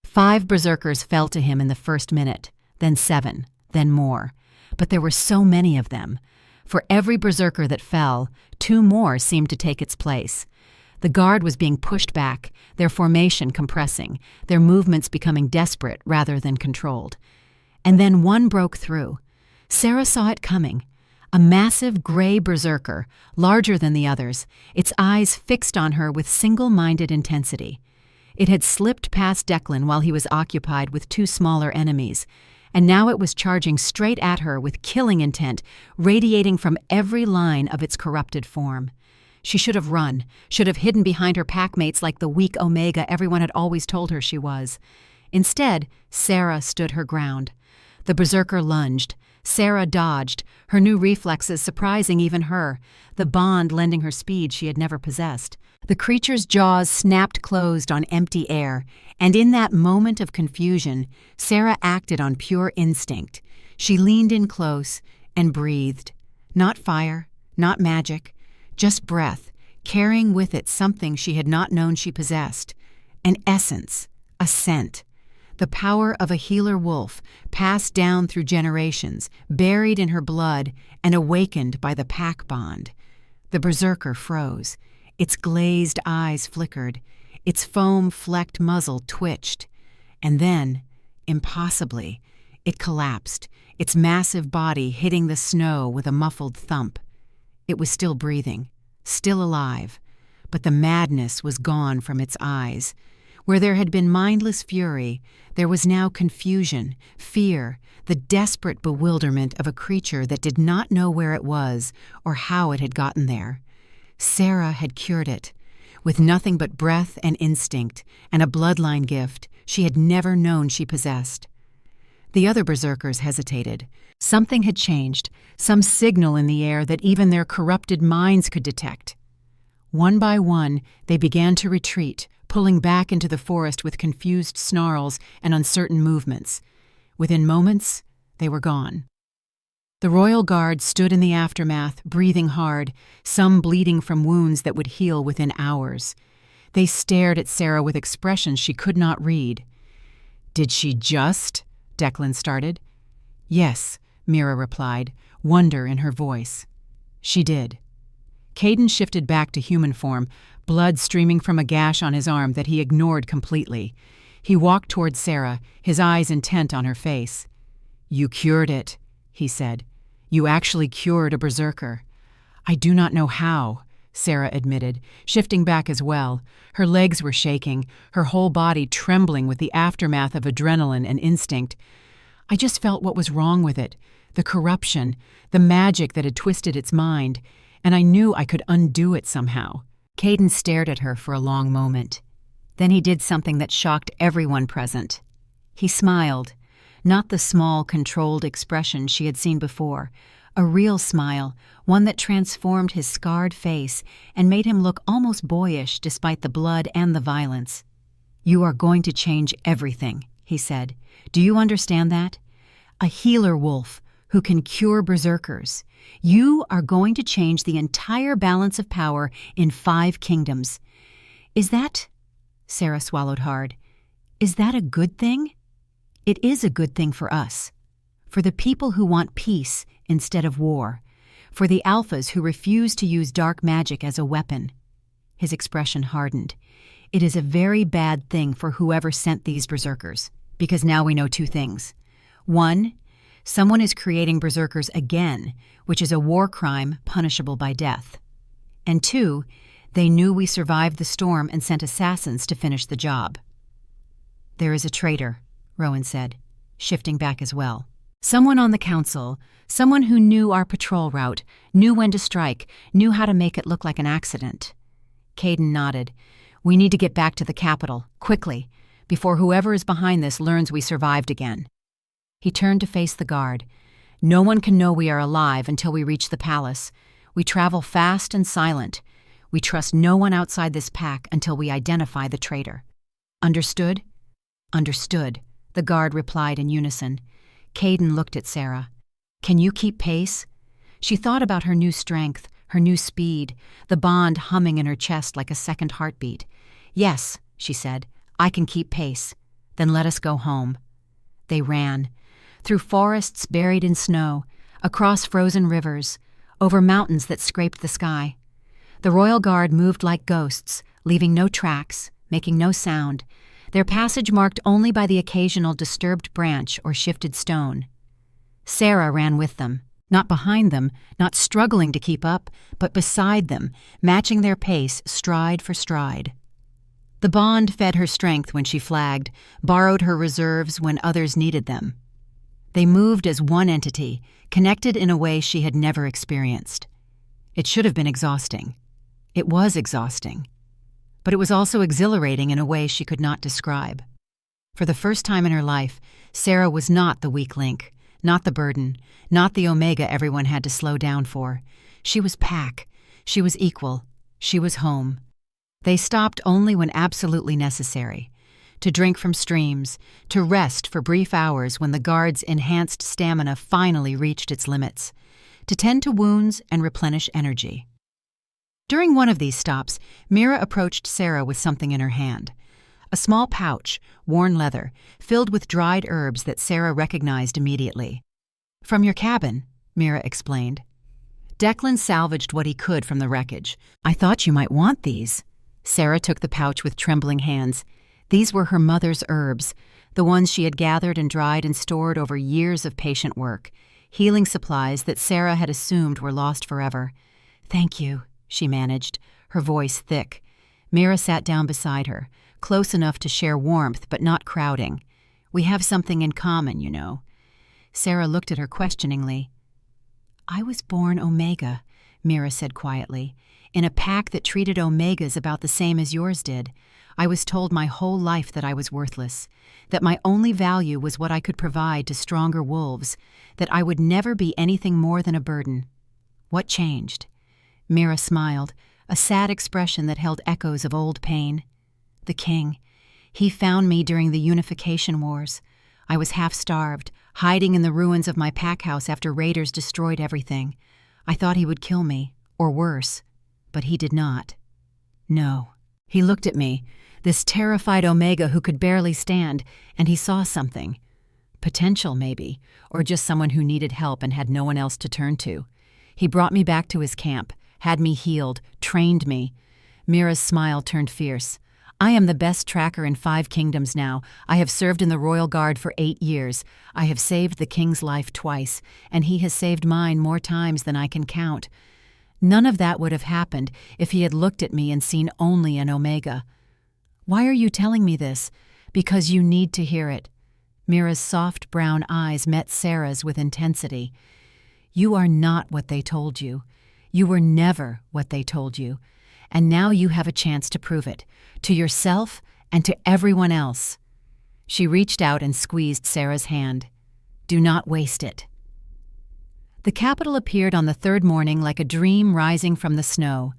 5 berserkers fell to him in the first minute, then 7, then more. But there were so many of them. For every berserker that fell, 2 more seemed to take its place. The guard was being pushed back, their formation compressing, their movements becoming desperate rather than controlled. And then one broke through. Sarah saw it coming. A massive gray berserker, larger than the others, its eyes fixed on her with single-minded intensity. It had slipped past Declan while he was occupied with 2 smaller enemies, and now it was charging straight at her with killing intent, radiating from every line of its corrupted form. She should have run, should have hidden behind her packmates like the weak Omega everyone had always told her she was. Instead, Sarah stood her ground. The berserker lunged. Sarah dodged, her new reflexes surprising even her, the bond lending her speed she had never possessed. The creature's jaws snapped closed on empty air, and in that moment of confusion, Sarah acted on pure instinct. She leaned in close and breathed. Not fire, not magic, just breath, carrying with it something she had not known she possessed. An essence, a scent. The power of a healer wolf, passed down through generations, buried in her blood, and awakened by the pack bond. The berserker froze. Its glazed eyes flickered. Its foam-flecked muzzle twitched. And then, impossibly, it collapsed, its massive body hitting the snow with a muffled thump. It was still breathing, still alive, but the madness was gone from its eyes. Where there had been mindless fury, there was now confusion, fear, the desperate bewilderment of a creature that did not know where it was or how it had gotten there. Sarah had cured it. With nothing but breath and instinct, and a bloodline gift she had never known she possessed. The other berserkers hesitated. Something had changed, some signal in the air that even their corrupted minds could detect. One by one, they began to retreat, pulling back into the forest with confused snarls and uncertain movements. Within moments, they were gone. The royal guard stood in the aftermath, breathing hard, some bleeding from wounds that would heal within hours. They stared at Sarah with expressions she could not read. "Did she just?" Declan started. "Yes," Mira replied, wonder in her voice. "She did." Caden shifted back to human form, blood streaming from a gash on his arm that he ignored completely. He walked toward Sarah, his eyes intent on her face. "You cured it," he said. "You actually cured a berserker." "I do not know how," Sarah admitted, shifting back as well. Her legs were shaking, her whole body trembling with the aftermath of adrenaline and instinct. "I just felt what was wrong with it, the corruption, the magic that had twisted its mind, and I knew I could undo it somehow." Caden stared at her for a long moment. Then he did something that shocked everyone present. He smiled, not the small, controlled expression she had seen before, a real smile, one that transformed his scarred face and made him look almost boyish despite the blood and the violence. "You are going to change everything," he said. "Do you understand that? A healer wolf who can cure berserkers. You are going to change the entire balance of power in 5 kingdoms. Is that—" Sarah swallowed hard. "Is that a good thing?" "It is a good thing for us. For the people who want peace instead of war. For the alphas who refuse to use dark magic as a weapon." His expression hardened. "It is a very bad thing for whoever sent these berserkers, because now we know 2 things. 1, someone is creating berserkers again, which is a war crime punishable by death. And 2, they knew we survived the storm and sent assassins to finish the job." "There is a traitor," Rowan said, shifting back as well. "Someone on the council, someone who knew our patrol route, knew when to strike, knew how to make it look like an accident." Caden nodded. "We need to get back to the capital, quickly, before whoever is behind this learns we survived again." He turned to face the guard. "No one can know we are alive until we reach the palace. We travel fast and silent. We trust no one outside this pack until we identify the traitor." "Understood?" "Understood," the guard replied in unison. Caden looked at Sarah. "Can you keep pace?" She thought about her new strength, her new speed, the bond humming in her chest like a second heartbeat. "Yes," she said, "I can keep pace. Then let us go home." They ran, through forests buried in snow, across frozen rivers, over mountains that scraped the sky. The royal guard moved like ghosts, leaving no tracks, making no sound, their passage marked only by the occasional disturbed branch or shifted stone. Sarah ran with them, not behind them, not struggling to keep up, but beside them, matching their pace stride for stride. The bond fed her strength when she flagged, borrowed her reserves when others needed them. They moved as one entity, connected in a way she had never experienced. It should have been exhausting. It was exhausting. But it was also exhilarating in a way she could not describe. For the first time in her life, Sarah was not the weak link, not the burden, not the omega everyone had to slow down for. She was pack. She was equal. She was home. They stopped only when absolutely necessary. To drink from streams, to rest for brief hours when the guard's enhanced stamina finally reached its limits, to tend to wounds and replenish energy. During one of these stops, Mira approached Sarah with something in her hand. A small pouch, worn leather, filled with dried herbs that Sarah recognized immediately. "From your cabin," Mira explained. Declan salvaged what he could from the wreckage. "I thought you might want these." Sarah took the pouch with trembling hands. These were her mother's herbs, the ones she had gathered and dried and stored over years of patient work, healing supplies that Sarah had assumed were lost forever. "Thank you," she managed, her voice thick. Mira sat down beside her, close enough to share warmth but not crowding. "We have something in common, you know." Sarah looked at her questioningly. "I was born Omega," Mira said quietly, "in a pack that treated Omegas about the same as yours did. I was told my whole life that I was worthless, that my only value was what I could provide to stronger wolves, that I would never be anything more than a burden. What changed?" Mira smiled, a sad expression that held echoes of old pain. "The king. He found me during the unification wars. I was half-starved, hiding in the ruins of my pack house after raiders destroyed everything. I thought he would kill me, or worse, but he did not. No. He looked at me, this terrified Omega who could barely stand, and he saw something. Potential, maybe, or just someone who needed help and had no one else to turn to. He brought me back to his camp, had me healed, trained me." Mira's smile turned fierce. "I am the best tracker in 5 kingdoms now. I have served in the Royal Guard for 8 years. I have saved the king's life twice, and he has saved mine more times than I can count. None of that would have happened if he had looked at me and seen only an Omega. Why are you telling me this? Because you need to hear it." Mira's soft brown eyes met Sarah's with intensity. "You are not what they told you. You were never what they told you. And now you have a chance to prove it, to yourself and to everyone else. She reached out and squeezed Sarah's hand. Do not waste it. The capital appeared on the third morning like a dream rising from the snow.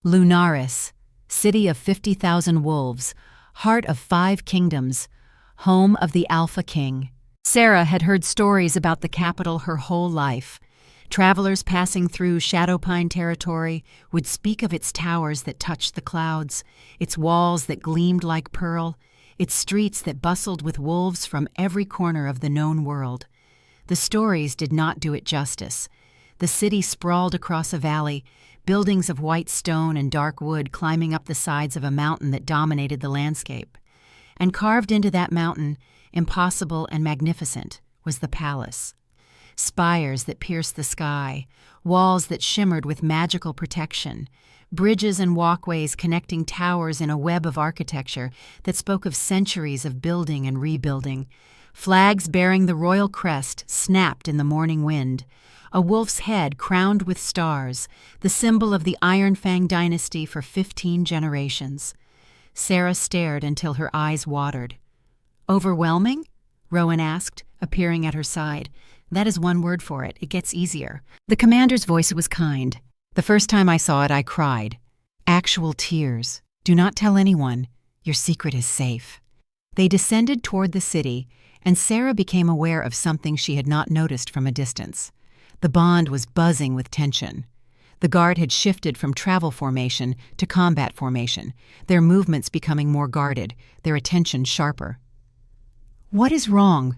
Lunaris, city of 50,000 wolves, heart of 5 kingdoms, home of the Alpha King. Sarah had heard stories about the capital her whole life. Travelers passing through Shadowpine territory would speak of its towers that touched the clouds, its walls that gleamed like pearl, its streets that bustled with wolves from every corner of the known world. The stories did not do it justice. The city sprawled across a valley, buildings of white stone and dark wood climbing up the sides of a mountain that dominated the landscape. And carved into that mountain, impossible and magnificent, was the palace. Spires that pierced the sky, walls that shimmered with magical protection, bridges and walkways connecting towers in a web of architecture that spoke of centuries of building and rebuilding. Flags bearing the royal crest snapped in the morning wind. A wolf's head crowned with stars, the symbol of the Iron Fang dynasty for 15 generations. Sarah stared until her eyes watered. Overwhelming? Rowan asked, appearing at her side. That is one word for it. It gets easier. The commander's voice was kind. The first time I saw it, I cried. Actual tears. Do not tell anyone. Your secret is safe. They descended toward the city, and Sarah became aware of something she had not noticed from a distance. The bond was buzzing with tension. The guard had shifted from travel formation to combat formation, their movements becoming more guarded, their attention sharper. What is wrong?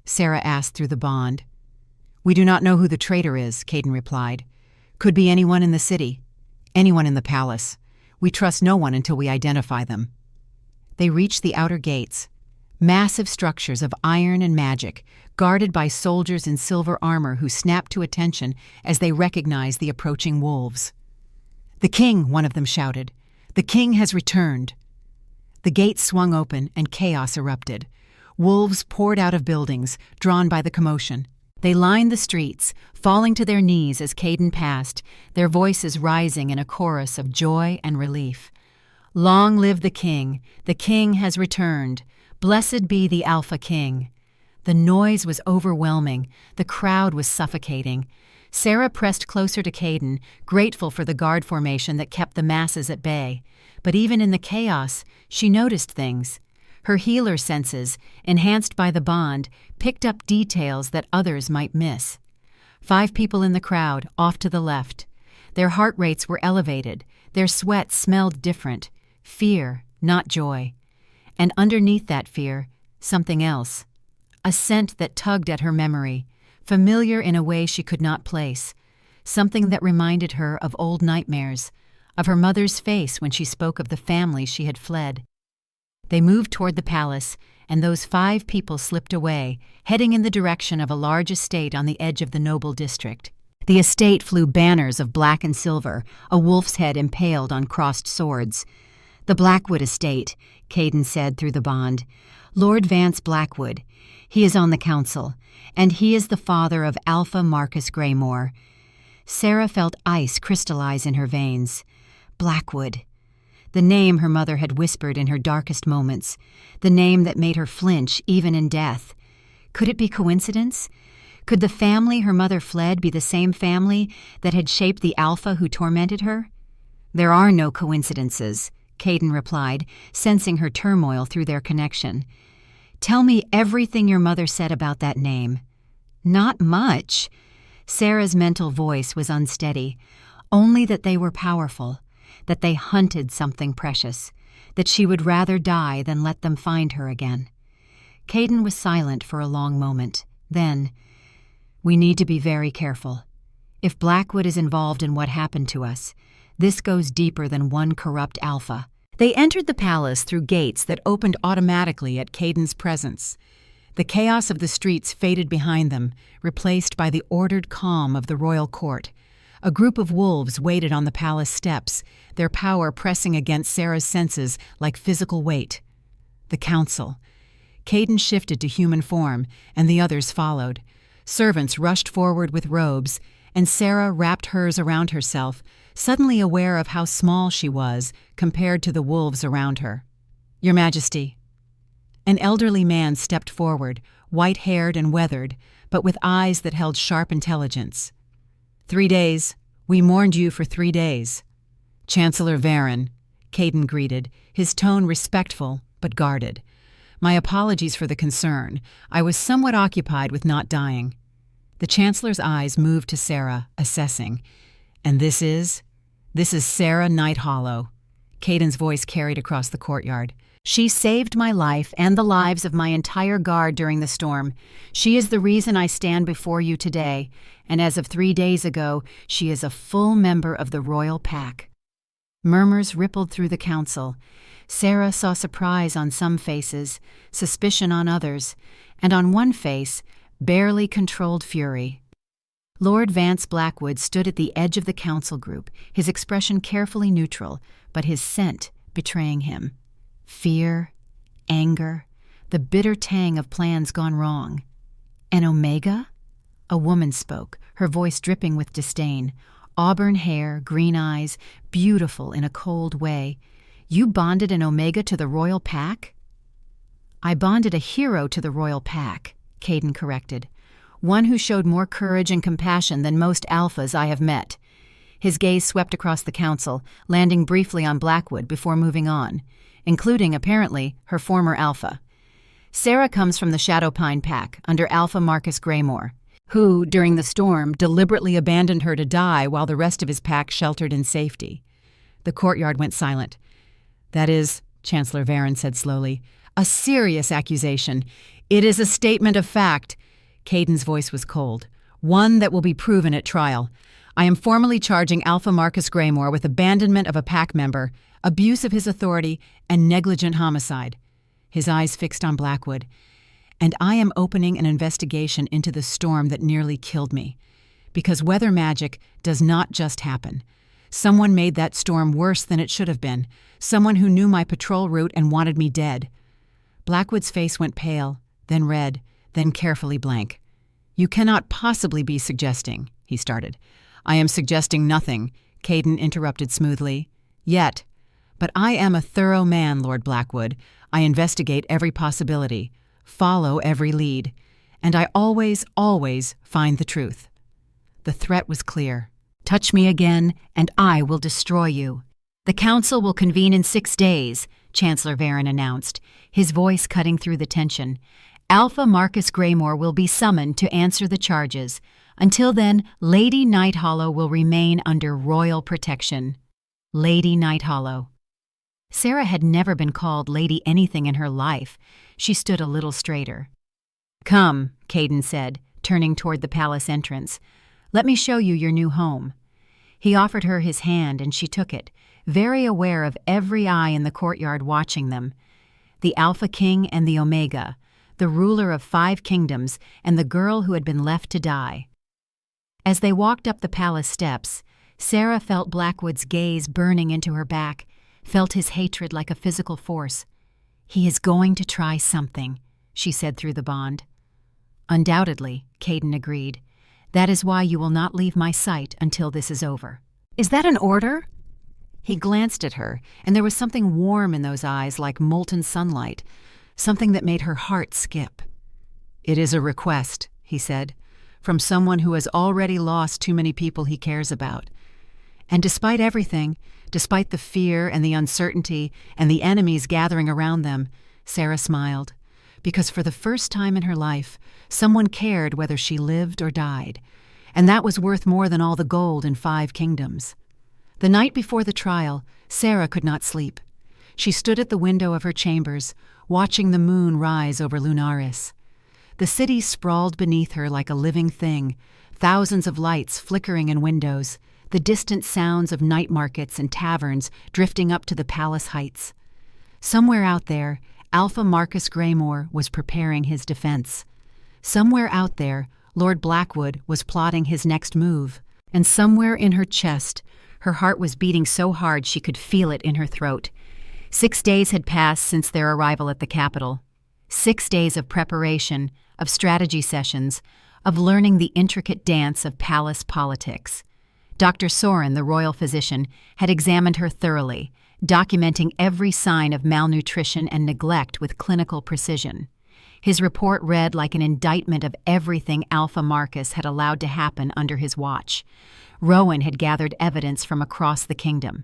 Sarah asked through the bond. We do not know who the traitor is, Caden replied. Could be anyone in the city, anyone in the palace. We trust no one until we identify them. They reached the outer gates, massive structures of iron and magic, guarded by soldiers in silver armor who snapped to attention as they recognized the approaching wolves. The king, one of them shouted. The king has returned. The gates swung open and chaos erupted. Wolves poured out of buildings, drawn by the commotion. They lined the streets, falling to their knees as Caden passed, their voices rising in a chorus of joy and relief. Long live the king! The king has returned! Blessed be the Alpha King! The noise was overwhelming. The crowd was suffocating. Sarah pressed closer to Caden, grateful for the guard formation that kept the masses at bay. But even in the chaos, she noticed things. Her healer senses, enhanced by the bond, picked up details that others might miss. 5 people in the crowd, off to the left. Their heart rates were elevated. Their sweat smelled different. Fear, not joy. And underneath that fear, something else. A scent that tugged at her memory, familiar in a way she could not place. Something that reminded her of old nightmares, of her mother's face when she spoke of the family she had fled. They moved toward the palace, and those 5 people slipped away, heading in the direction of a large estate on the edge of the noble district. The estate flew banners of black and silver, a wolf's head impaled on crossed swords. The Blackwood estate, Caden said through the bond. Lord Vance Blackwood. He is on the council, and he is the father of Alpha Marcus Greymore. Sarah felt ice crystallize in her veins. Blackwood. The name her mother had whispered in her darkest moments, the name that made her flinch even in death. Could it be coincidence? Could the family her mother fled be the same family that had shaped the Alpha who tormented her? There are no coincidences, Caden replied, sensing her turmoil through their connection. Tell me everything your mother said about that name. Not much. Sarah's mental voice was unsteady. Only that they were powerful, that they hunted something precious, that she would rather die than let them find her again. Caden was silent for a long moment. Then, we need to be very careful. If Blackwood is involved in what happened to us, this goes deeper than one corrupt Alpha. They entered the palace through gates that opened automatically at Caden's presence. The chaos of the streets faded behind them, replaced by the ordered calm of the royal court. A group of wolves waited on the palace steps, their power pressing against Sarah's senses like physical weight. The council. Caden shifted to human form, and the others followed. Servants rushed forward with robes, and Sarah wrapped hers around herself, suddenly aware of how small she was compared to the wolves around her. Your Majesty. An elderly man stepped forward, white-haired and weathered, but with eyes that held sharp intelligence. 3 days. We mourned you for 3 days. Chancellor Varen, Caden greeted, his tone respectful but guarded. My apologies for the concern. I was somewhat occupied with not dying. The Chancellor's eyes moved to Sarah, assessing. And this is Sarah Nighthollow. Caden's voice carried across the courtyard. She saved my life and the lives of my entire guard during the storm. She is the reason I stand before you today, and as of 3 days ago, she is a full member of the royal pack. Murmurs rippled through the council. Sarah saw surprise on some faces, suspicion on others, and on one face, barely controlled fury. Lord Vance Blackwood stood at the edge of the council group, his expression carefully neutral, but his scent betraying him. Fear, anger, the bitter tang of plans gone wrong. An Omega? A woman spoke, her voice dripping with disdain. Auburn hair, green eyes, beautiful in a cold way. You bonded an Omega to the royal pack? I bonded a hero to the royal pack, Caden corrected. One who showed more courage and compassion than most alphas I have met. His gaze swept across the council, landing briefly on Blackwood before moving on, including, apparently, her former alpha. Sarah comes from the Shadowpine pack, under Alpha Marcus Greymore, who, during the storm, deliberately abandoned her to die while the rest of his pack sheltered in safety. The courtyard went silent. That is, Chancellor Varen said slowly, a serious accusation. It is a statement of fact. Caden's voice was cold. One that will be proven at trial. I am formally charging Alpha Marcus Greymore with abandonment of a pack member, abuse of his authority, and negligent homicide. His eyes fixed on Blackwood. And I am opening an investigation into the storm that nearly killed me. Because weather magic does not just happen. Someone made that storm worse than it should have been. Someone who knew my patrol route and wanted me dead. Blackwood's face went pale, then red, then carefully blank. You cannot possibly be suggesting, he started. I am suggesting nothing, Caden interrupted smoothly. Yet. But I am a thorough man, Lord Blackwood. I investigate every possibility, follow every lead, and I always find the truth. The threat was clear. Touch me again, and I will destroy you. The council will convene in 6 days, Chancellor Varen announced, his voice cutting through the tension. Alpha Marcus Greymore will be summoned to answer the charges. Until then, Lady Nighthollow will remain under royal protection. Lady Nighthollow. Sarah had never been called Lady anything in her life. She stood a little straighter. Come, Caden said, turning toward the palace entrance. Let me show you your new home. He offered her his hand, and she took it, very aware of every eye in the courtyard watching them. The Alpha King and the Omega, the ruler of 5 kingdoms, and the girl who had been left to die. As they walked up the palace steps, Sarah felt Blackwood's gaze burning into her back, felt his hatred like a physical force. He is going to try something, she said through the bond. Undoubtedly, Caden agreed. That is why you will not leave my sight until this is over. Is that an order? He glanced at her, and there was something warm in those eyes like molten sunlight, something that made her heart skip. It is a request, he said, from someone who has already lost too many people he cares about. And despite everything, despite the fear and the uncertainty and the enemies gathering around them, Sarah smiled, because for the first time in her life, someone cared whether she lived or died, and that was worth more than all the gold in 5 kingdoms. The night before the trial, Sarah could not sleep. She stood at the window of her chambers, watching the moon rise over Lunaris. The city sprawled beneath her like a living thing, thousands of lights flickering in windows, the distant sounds of night markets and taverns drifting up to the palace heights. Somewhere out there, Alpha Marcus Greymore was preparing his defense. Somewhere out there, Lord Blackwood was plotting his next move. And somewhere in her chest, her heart was beating so hard she could feel it in her throat. 6 days had passed since their arrival at the capital. 6 days of preparation, of strategy sessions, of learning the intricate dance of palace politics. Dr. Soren, the royal physician, had examined her thoroughly, documenting every sign of malnutrition and neglect with clinical precision. His report read like an indictment of everything Alpha Marcus had allowed to happen under his watch. Rowan had gathered evidence from across the kingdom.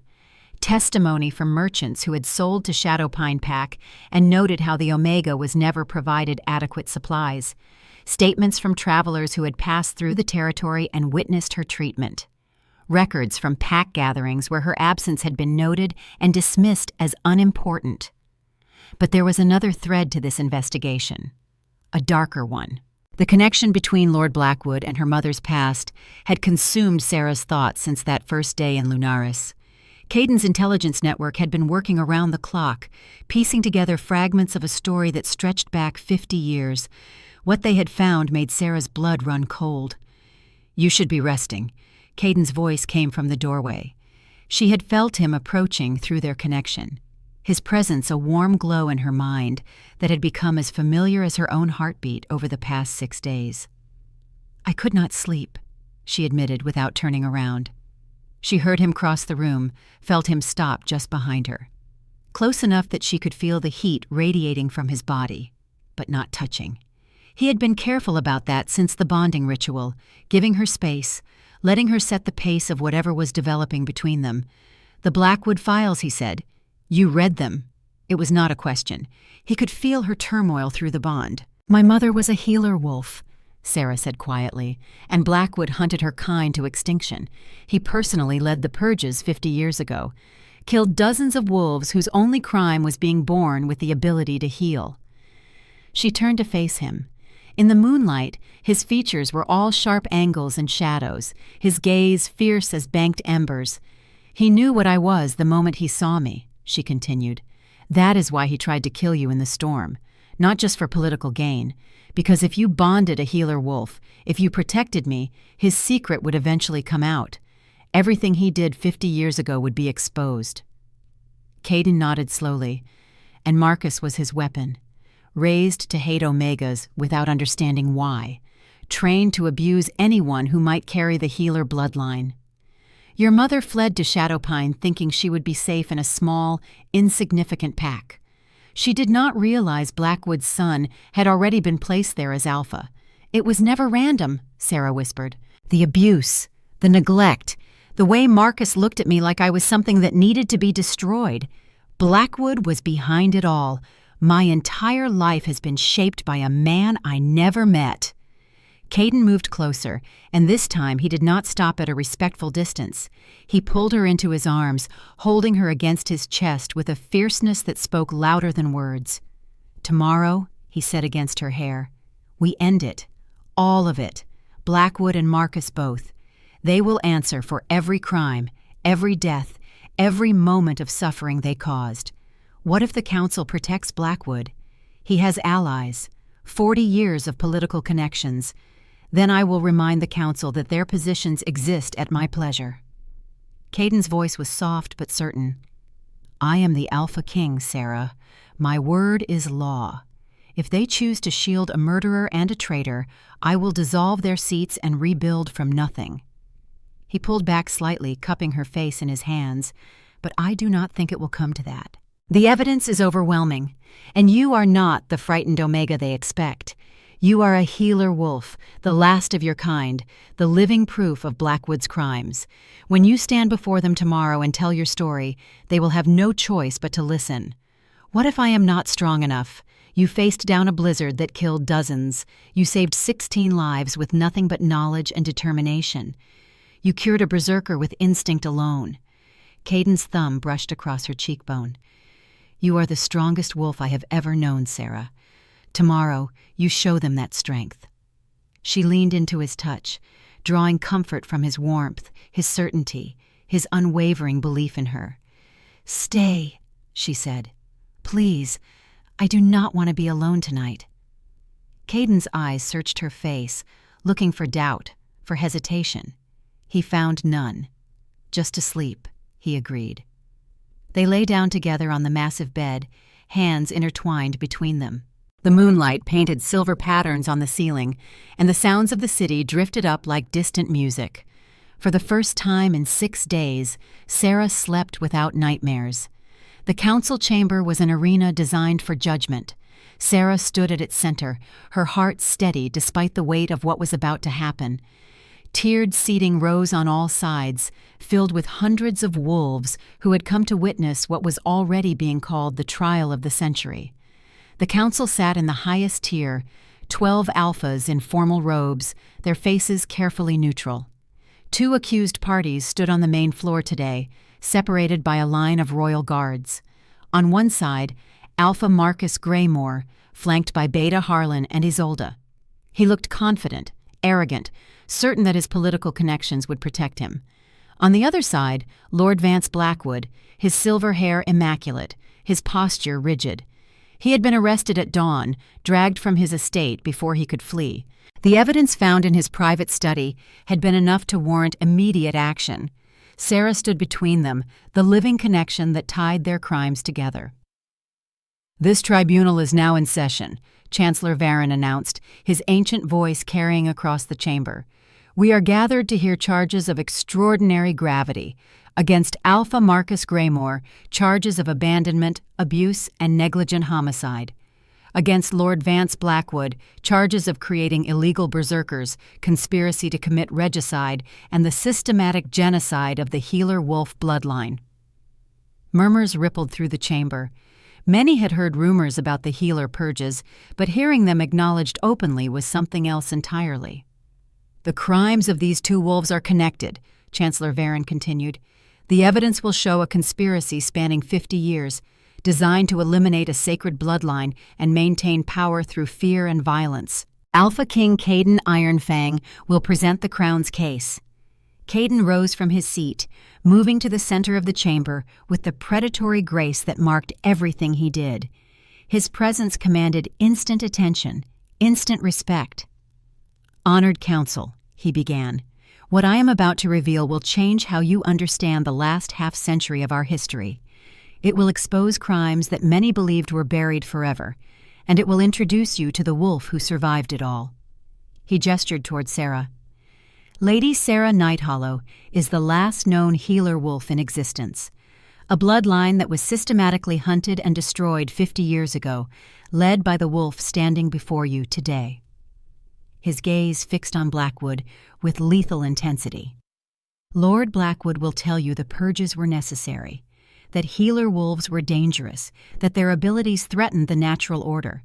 Testimony from merchants who had sold to Shadowpine Pack and noted how the Omega was never provided adequate supplies. Statements from travelers who had passed through the territory and witnessed her treatment. Records from pack gatherings where her absence had been noted and dismissed as unimportant. But there was another thread to this investigation, a darker one. The connection between Lord Blackwood and her mother's past had consumed Sarah's thoughts since that first day in Lunaris. Caden's intelligence network had been working around the clock, piecing together fragments of a story that stretched back 50 years. What they had found made Sarah's blood run cold. "You should be resting." Caden's voice came from the doorway. She had felt him approaching through their connection. His presence a warm glow in her mind that had become as familiar as her own heartbeat over the past 6 days. "I could not sleep," she admitted without turning around. She heard him cross the room, felt him stop just behind her. Close enough that she could feel the heat radiating from his body, but not touching. He had been careful about that since the bonding ritual, giving her space, letting her set the pace of whatever was developing between them. "The Blackwood files," he said. "You read them." It was not a question. He could feel her turmoil through the bond. "My mother was a healer wolf," Sarah said quietly, "and Blackwood hunted her kind to extinction. He personally led the purges 50 years ago, killed dozens of wolves whose only crime was being born with the ability to heal." She turned to face him. In the moonlight, his features were all sharp angles and shadows, his gaze fierce as banked embers. "He knew what I was the moment he saw me," she continued. "That is why he tried to kill you in the storm, not just for political gain. Because if you bonded a healer wolf, if you protected me, his secret would eventually come out. Everything he did 50 years ago would be exposed." Caden nodded slowly, and Marcus was his weapon. Raised to hate Omegas without understanding why, trained to abuse anyone who might carry the healer bloodline. "Your mother fled to Shadowpine thinking she would be safe in a small, insignificant pack. She did not realize Blackwood's son had already been placed there as Alpha. It was never random," Sarah whispered. "The abuse, the neglect, the way Marcus looked at me like I was something that needed to be destroyed. Blackwood was behind it all. My entire life has been shaped by a man I never met." Caden moved closer, and this time he did not stop at a respectful distance. He pulled her into his arms, holding her against his chest with a fierceness that spoke louder than words. "Tomorrow," he said against her hair, "we end it. All of it. Blackwood and Marcus both. They will answer for every crime, every death, every moment of suffering they caused. What if the Council protects Blackwood? He has allies, 40 years of political connections. Then I will remind the Council that their positions exist at my pleasure." Caden's voice was soft but certain. "I am the Alpha King, Sarah. My word is law. If they choose to shield a murderer and a traitor, I will dissolve their seats and rebuild from nothing." He pulled back slightly, cupping her face in his hands, "But I do not think it will come to that. The evidence is overwhelming, and you are not the frightened Omega they expect. You are a healer wolf, the last of your kind, the living proof of Blackwood's crimes. When you stand before them tomorrow and tell your story, they will have no choice but to listen. What if I am not strong enough? You faced down a blizzard that killed dozens. You saved 16 lives with nothing but knowledge and determination. You cured a berserker with instinct alone." Caden's thumb brushed across her cheekbone. "You are the strongest wolf I have ever known, Sarah. Tomorrow, you show them that strength." She leaned into his touch, drawing comfort from his warmth, his certainty, his unwavering belief in her. "Stay," she said. "Please, I do not want to be alone tonight." Caden's eyes searched her face, looking for doubt, for hesitation. He found none. "Just asleep," he agreed. They lay down together on the massive bed, hands intertwined between them. The moonlight painted silver patterns on the ceiling, and the sounds of the city drifted up like distant music. For the first time in 6 days, Sarah slept without nightmares. The council chamber was an arena designed for judgment. Sarah stood at its center, her heart steady despite the weight of what was about to happen. Tiered seating rose on all sides, filled with hundreds of wolves who had come to witness what was already being called the trial of the century. The council sat in the highest tier, 12 alphas in formal robes, their faces carefully neutral. 2 accused parties stood on the main floor today, separated by a line of royal guards. On one side, Alpha Marcus Greymore, flanked by Beta Harlan and Isolde. He looked confident, arrogant, certain that his political connections would protect him. On the other side, Lord Vance Blackwood, his silver hair immaculate, his posture rigid. He had been arrested at dawn, dragged from his estate before he could flee. The evidence found in his private study had been enough to warrant immediate action. Sarah stood between them, the living connection that tied their crimes together. "This tribunal is now in session," Chancellor Varon announced, his ancient voice carrying across the chamber. "We are gathered to hear charges of extraordinary gravity against Alpha Marcus Greymore, charges of abandonment, abuse, and negligent homicide. Against Lord Vance Blackwood, charges of creating illegal berserkers, conspiracy to commit regicide, and the systematic genocide of the Healer Wolf bloodline." Murmurs rippled through the chamber. Many had heard rumors about the Healer purges, but hearing them acknowledged openly was something else entirely. "The crimes of these 2 wolves are connected," Chancellor Varon continued. "The evidence will show a conspiracy spanning 50 years, designed to eliminate a sacred bloodline and maintain power through fear and violence. Alpha King Caden Ironfang will present the Crown's case." Caden rose from his seat, moving to the center of the chamber with the predatory grace that marked everything he did. His presence commanded instant attention, instant respect. "Honored Council," he began, "what I am about to reveal will change how you understand the last half-century of our history. It will expose crimes that many believed were buried forever, and it will introduce you to the wolf who survived it all." He gestured toward Sarah. "Lady Sarah Nighthollow is the last known healer wolf in existence, a bloodline that was systematically hunted and destroyed 50 years ago, led by the wolf standing before you today." His gaze fixed on Blackwood with lethal intensity. "Lord Blackwood will tell you the purges were necessary, that healer wolves were dangerous, that their abilities threatened the natural order.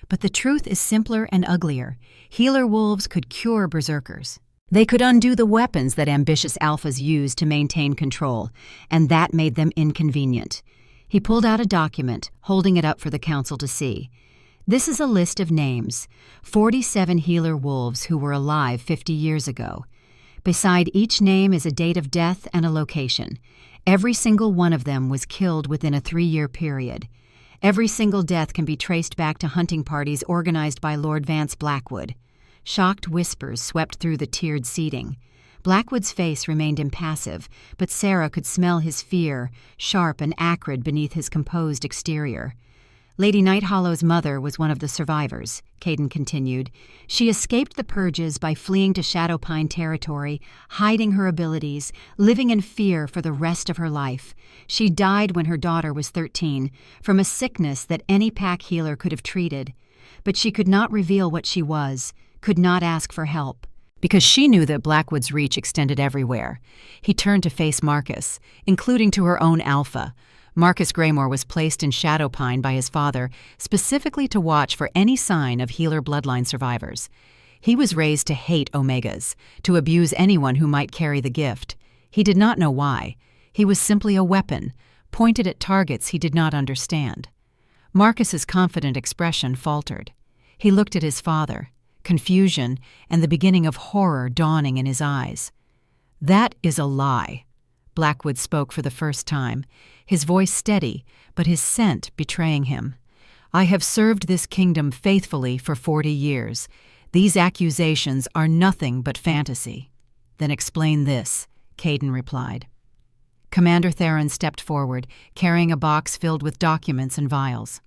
But the truth is simpler and uglier. Healer wolves could cure berserkers. They could undo the weapons that ambitious alphas used to maintain control, and that made them inconvenient." He pulled out a document, holding it up for the council to see. "This is a list of names, 47 healer wolves who were alive 50 years ago. Beside each name is a date of death and a location. Every single one of them was killed within a 3-year period. Every single death can be traced back to hunting parties organized by Lord Vance Blackwood." Shocked whispers swept through the tiered seating. Blackwood's face remained impassive, but Sarah could smell his fear, sharp and acrid beneath his composed exterior. "Lady Nighthollow's mother was one of the survivors," Caden continued. "She escaped the purges by fleeing to Shadowpine territory, hiding her abilities, living in fear for the rest of her life. She died when her daughter was 13, from a sickness that any pack healer could have treated. But she could not reveal what she was, could not ask for help, because she knew that Blackwood's reach extended everywhere." He turned to face Marcus, including to her own alpha. Marcus Greymore was placed in Shadowpine by his father, specifically to watch for any sign of healer bloodline survivors. He was raised to hate Omegas, to abuse anyone who might carry the gift. He did not know why. He was simply a weapon, pointed at targets he did not understand. Marcus's confident expression faltered. He looked at his father, confusion and the beginning of horror dawning in his eyes. "That is a lie." Blackwood spoke for the first time, his voice steady, but his scent betraying him. "I have served this kingdom faithfully for 40 years. These accusations are nothing but fantasy." "Then explain this," Caden replied. Commander Theron stepped forward, carrying a box filled with documents and vials.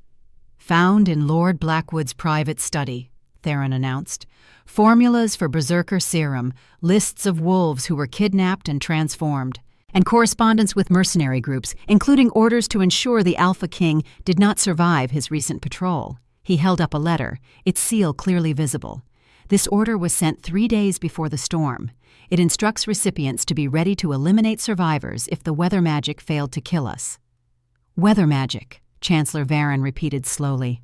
"Found in Lord Blackwood's private study," Theron announced. "Formulas for berserker serum, lists of wolves who were kidnapped and transformed. and correspondence with mercenary groups, including orders to ensure the Alpha King did not survive his recent patrol. He held up a letter, its seal clearly visible. This order was sent 3 days before the storm. It instructs recipients to be ready to eliminate survivors if the weather magic failed to kill us. Weather magic, Chancellor Varen repeated slowly.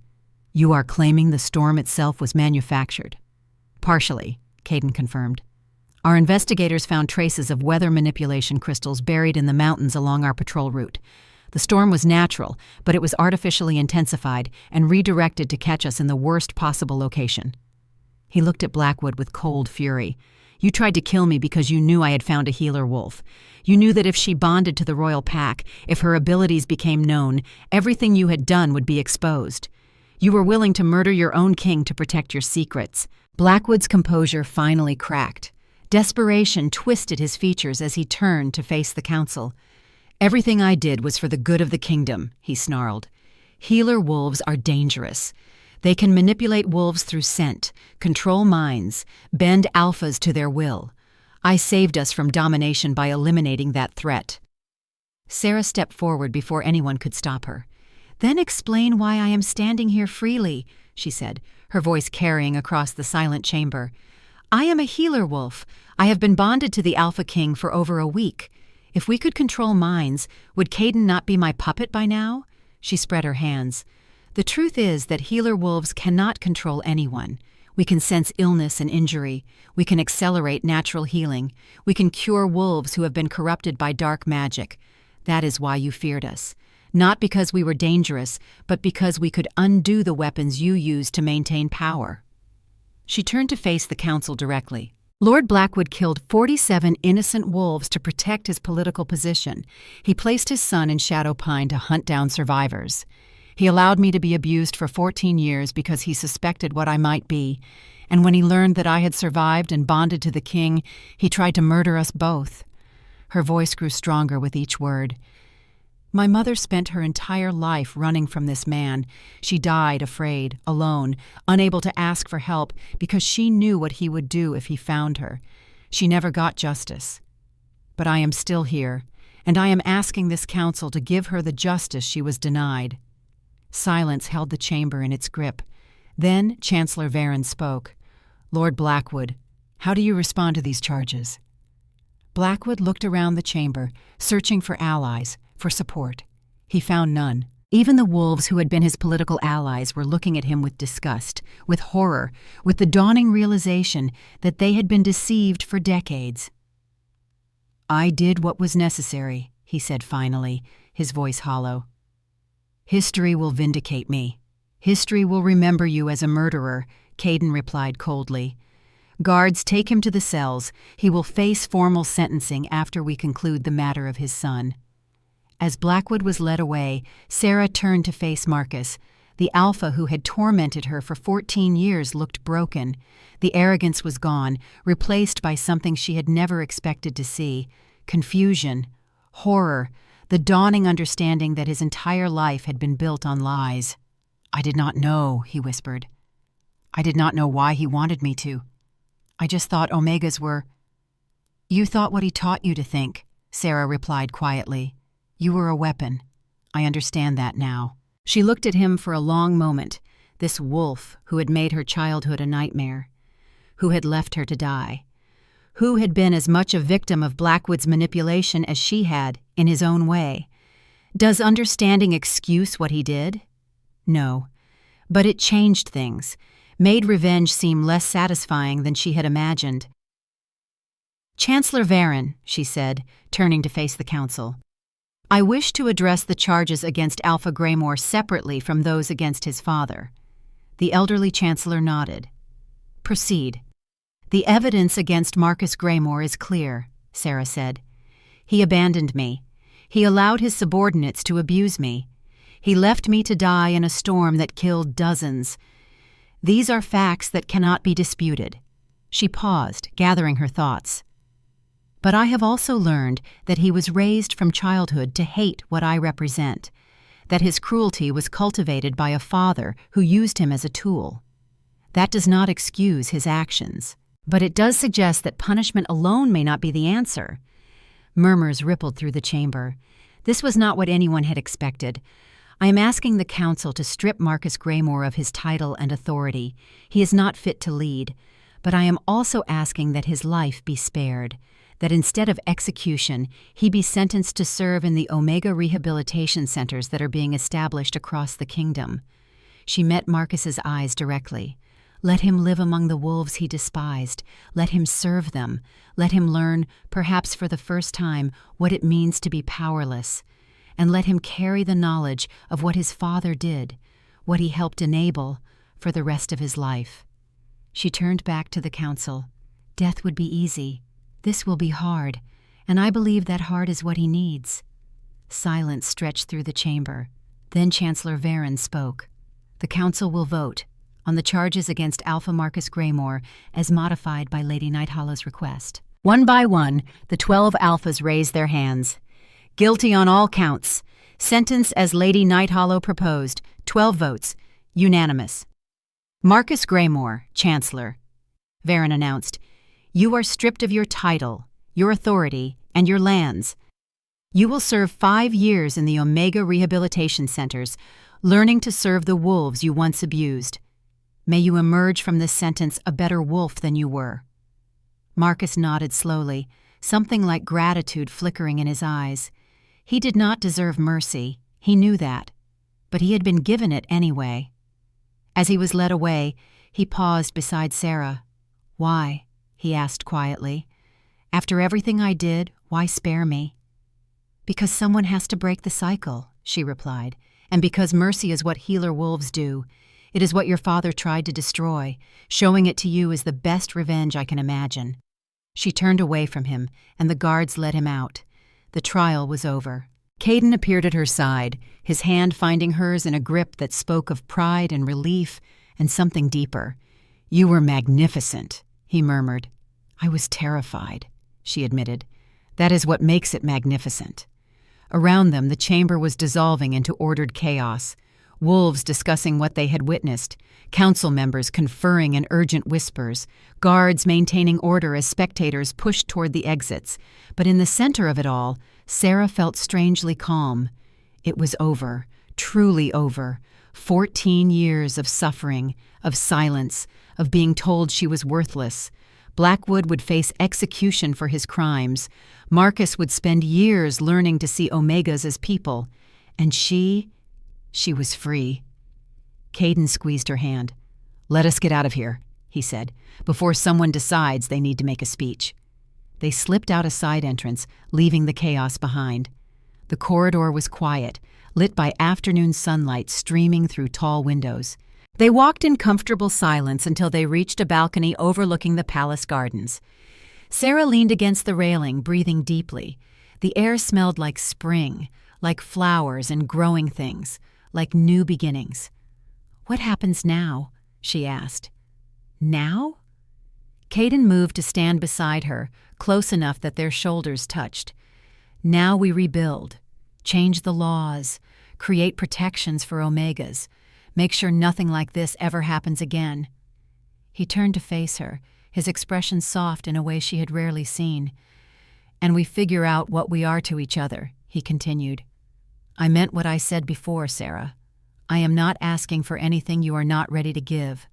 You are claiming the storm itself was manufactured? Partially, Caden confirmed. Our investigators found traces of weather manipulation crystals buried in the mountains along our patrol route. The storm was natural, but it was artificially intensified and redirected to catch us in the worst possible location. He looked at Blackwood with cold fury. You tried to kill me because you knew I had found a healer wolf. You knew that if she bonded to the royal pack, if her abilities became known, everything you had done would be exposed. You were willing to murder your own king to protect your secrets. Blackwood's composure finally cracked. Desperation twisted his features as he turned to face the council. Everything I did was for the good of the kingdom, he snarled. Healer wolves are dangerous. They can manipulate wolves through scent, control minds, bend alphas to their will. I saved us from domination by eliminating that threat. Sarah stepped forward before anyone could stop her. Then explain why I am standing here freely, she said, her voice carrying across the silent chamber. I am a healer wolf. I have been bonded to the Alpha King for over a week. If we could control minds, would Caden not be my puppet by now? She spread her hands. The truth is that healer wolves cannot control anyone. We can sense illness and injury. We can accelerate natural healing. We can cure wolves who have been corrupted by dark magic. That is why you feared us. Not because we were dangerous, but because we could undo the weapons you used to maintain power. She turned to face the council directly. Lord Blackwood killed 47 innocent wolves to protect his political position. He placed his son in Shadow Pine to hunt down survivors. He allowed me to be abused for 14 years because he suspected what I might be, and when he learned that I had survived and bonded to the king, he tried to murder us both. Her voice grew stronger with each word. My mother spent her entire life running from this man. She died afraid, alone, unable to ask for help because she knew what he would do if he found her. She never got justice. But I am still here, and I am asking this council to give her the justice she was denied. Silence held the chamber in its grip. Then Chancellor Varen spoke. Lord Blackwood, how do you respond to these charges? Blackwood looked around the chamber, searching for allies, for support. He found none. Even the wolves who had been his political allies were looking at him with disgust, with horror, with the dawning realization that they had been deceived for decades. I did what was necessary, he said finally, his voice hollow. History will vindicate me. History will remember you as a murderer, Caden replied coldly. Guards, take him to the cells. He will face formal sentencing after we conclude the matter of his son. As Blackwood was led away, Sarah turned to face Marcus. The alpha who had tormented her for 14 years looked broken. The arrogance was gone, replaced by something she had never expected to see. Confusion, horror, the dawning understanding that his entire life had been built on lies. I did not know, he whispered. I did not know why he wanted me to. I just thought Omegas were... You thought what he taught you to think, Sarah replied quietly. You were a weapon. I understand that now. She looked at him for a long moment, this wolf who had made her childhood a nightmare, who had left her to die, who had been as much a victim of Blackwood's manipulation as she had, in his own way. Does understanding excuse what he did? No. But it changed things, made revenge seem less satisfying than she had imagined. Chancellor Varen, she said, turning to face the council. I wish to address the charges against Alpha Greymore separately from those against his father. The elderly chancellor nodded. Proceed. The evidence against Marcus Greymore is clear, Sarah said. He abandoned me. He allowed his subordinates to abuse me. He left me to die in a storm that killed dozens. These are facts that cannot be disputed. She paused, gathering her thoughts. But I have also learned that he was raised from childhood to hate what I represent, that his cruelty was cultivated by a father who used him as a tool. That does not excuse his actions, but it does suggest that punishment alone may not be the answer. Murmurs rippled through the chamber. This was not what anyone had expected. I am asking the council to strip Marcus Greymore of his title and authority. He is not fit to lead. But I am also asking that his life be spared, that instead of execution, he be sentenced to serve in the Omega rehabilitation centers that are being established across the kingdom. She met Marcus's eyes directly. Let him live among the wolves he despised. Let him serve them. Let him learn, perhaps for the first time, what it means to be powerless. And let him carry the knowledge of what his father did, what he helped enable, for the rest of his life. She turned back to the council. Death would be easy. This will be hard, and I believe that hard is what he needs. Silence stretched through the chamber. Then Chancellor Varen spoke. The council will vote on the charges against Alpha Marcus Greymore as modified by Lady Nighthallow's request. One by one, the 12 Alphas raised their hands. Guilty on all counts. Sentence as Lady Nighthallow proposed. 12 votes. Unanimous. Marcus Greymore, Chancellor, Varen announced, you are stripped of your title, your authority, and your lands. You will serve 5 years in the Omega Rehabilitation Centers, learning to serve the wolves you once abused. May you emerge from this sentence a better wolf than you were. Marcus nodded slowly, something like gratitude flickering in his eyes. He did not deserve mercy, he knew that, but he had been given it anyway. As he was led away, he paused beside Sarah. Why? He asked quietly. After everything I did, why spare me? Because someone has to break the cycle, she replied, and because mercy is what healer wolves do. It is what your father tried to destroy. Showing it to you is the best revenge I can imagine. She turned away from him, and the guards led him out. The trial was over. Caden appeared at her side, his hand finding hers in a grip that spoke of pride and relief and something deeper. You were magnificent, he murmured. I was terrified, she admitted. That is what makes it magnificent. Around them, the chamber was dissolving into ordered chaos. Wolves discussing what they had witnessed, council members conferring in urgent whispers, guards maintaining order as spectators pushed toward the exits. But in the center of it all, Sarah felt strangely calm. It was over, truly over. 14 years of suffering, of silence, of being told she was worthless. Blackwood would face execution for his crimes. Marcus would spend years learning to see Omegas as people. And she was free. Caden squeezed her hand. Let us get out of here, he said, before someone decides they need to make a speech. They slipped out a side entrance, leaving the chaos behind. The corridor was quiet, lit by afternoon sunlight streaming through tall windows. They walked in comfortable silence until they reached a balcony overlooking the palace gardens. Sarah leaned against the railing, breathing deeply. The air smelled like spring, like flowers and growing things, like new beginnings. What happens now? She asked. Now? Caden moved to stand beside her, close enough that their shoulders touched. Now we rebuild, change the laws, create protections for Omegas, make sure nothing like this ever happens again. He turned to face her, his expression soft in a way she had rarely seen. And we figure out what we are to each other, he continued. I meant what I said before, Sarah. I am not asking for anything you are not ready to give,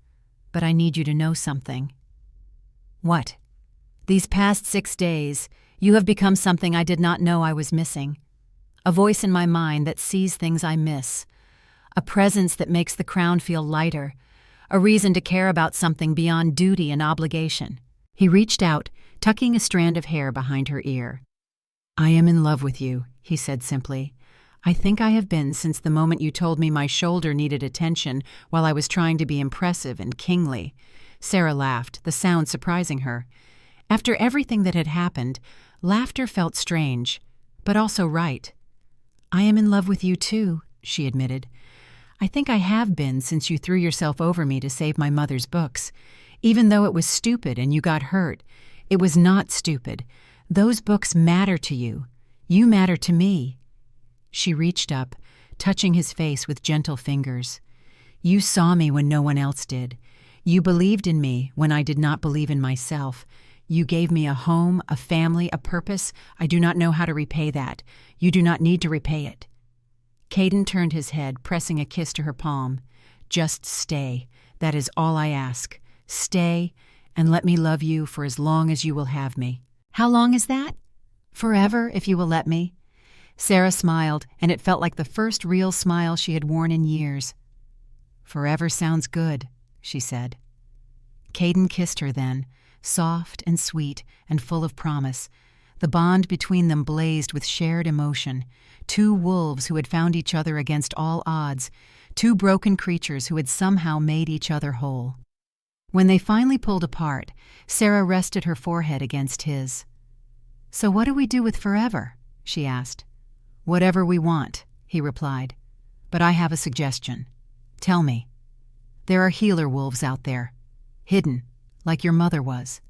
but I need you to know something. What? These past 6 days, you have become something I did not know I was missing. A voice in my mind that sees things I miss. A presence that makes the crown feel lighter. A reason to care about something beyond duty and obligation. He reached out, tucking a strand of hair behind her ear. I am in love with you, he said simply. I think I have been since the moment you told me my shoulder needed attention while I was trying to be impressive and kingly. Sarah laughed, the sound surprising her. After everything that had happened, laughter felt strange, but also right. I am in love with you too, she admitted. I think I have been since you threw yourself over me to save my mother's books. Even though it was stupid and you got hurt, it was not stupid. Those books matter to you. You matter to me. She reached up, touching his face with gentle fingers. You saw me when no one else did. You believed in me when I did not believe in myself. You gave me a home, a family, a purpose. I do not know how to repay that. You do not need to repay it." Caden turned his head, pressing a kiss to her palm. "Just stay. That is all I ask. Stay, and let me love you for as long as you will have me." "How long is that?" "Forever, if you will let me." Sarah smiled, and it felt like the first real smile she had worn in years. "Forever sounds good," she said. Caden kissed her then, soft and sweet and full of promise. The bond between them blazed with shared emotion. Two wolves who had found each other against all odds, two broken creatures who had somehow made each other whole. When they finally pulled apart, Sarah rested her forehead against his. "So what do we do with forever?" she asked. "Whatever we want," he replied. "But I have a suggestion. Tell me. There are healer wolves out there, hidden, like your mother was,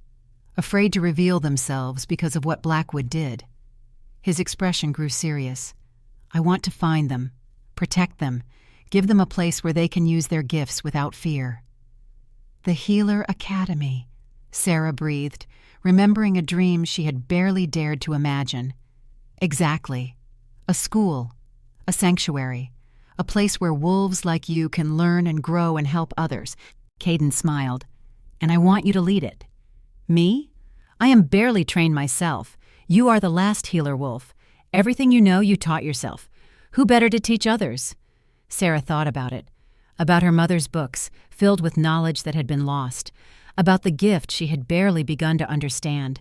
afraid to reveal themselves because of what Blackwood did." His expression grew serious. "I want to find them, protect them, give them a place where they can use their gifts without fear." "The Healer Academy," Sarah breathed, remembering a dream she had barely dared to imagine. "Exactly. A school, a sanctuary, a place where wolves like you can learn and grow and help others." Caden smiled. "And I want you to lead it." "Me? I am barely trained myself. You are the last healer wolf. Everything you know, you taught yourself. Who better to teach others?" Sarah thought about it. About her mother's books, filled with knowledge that had been lost. About the gift she had barely begun to understand.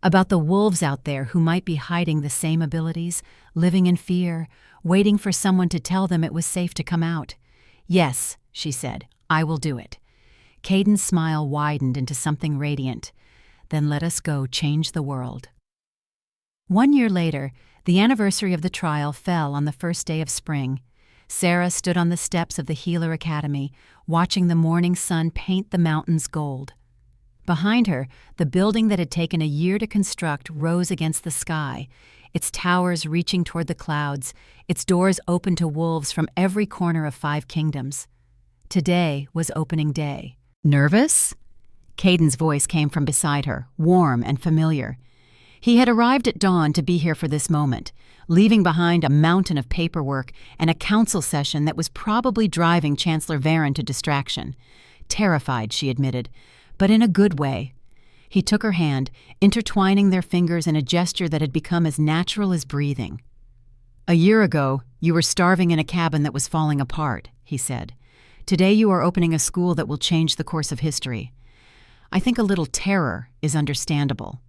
About the wolves out there who might be hiding the same abilities, living in fear, waiting for someone to tell them it was safe to come out. "Yes," she said, "I will do it." Caden's smile widened into something radiant. "Then let us go change the world." 1 year later, the anniversary of the trial fell on the first day of spring. Sarah stood on the steps of the Healer Academy, watching the morning sun paint the mountains gold. Behind her, the building that had taken a year to construct rose against the sky, its towers reaching toward the clouds, its doors open to wolves from every corner of 5 kingdoms. Today was opening day. "Nervous?" Caden's voice came from beside her, warm and familiar. He had arrived at dawn to be here for this moment, leaving behind a mountain of paperwork and a council session that was probably driving Chancellor Varon to distraction. Terrified, she admitted, but in a good way. He took her hand, intertwining their fingers in a gesture that had become as natural as breathing. "A year ago, you were starving in a cabin that was falling apart," he said. "Today you are opening a school that will change the course of history. I think a little terror is understandable."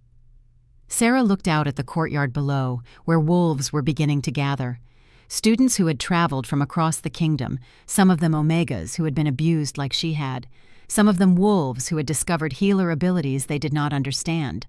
Sarah looked out at the courtyard below, where wolves were beginning to gather. Students who had traveled from across the kingdom, some of them Omegas who had been abused like she had, some of them wolves who had discovered healer abilities they did not understand,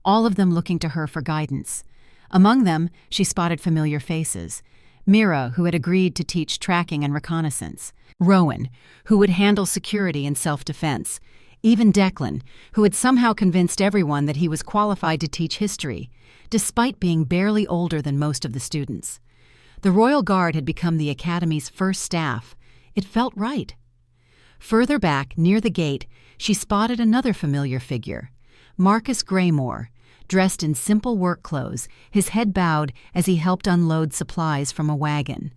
all of them looking to her for guidance. Among them, she spotted familiar faces. Mira, who had agreed to teach tracking and reconnaissance. Rowan, who would handle security and self-defense. Even Declan, who had somehow convinced everyone that he was qualified to teach history, despite being barely older than most of the students. The Royal Guard had become the Academy's first staff. It felt right. Further back, near the gate, she spotted another familiar figure, Marcus Graymore, dressed in simple work clothes, his head bowed as he helped unload supplies from a wagon.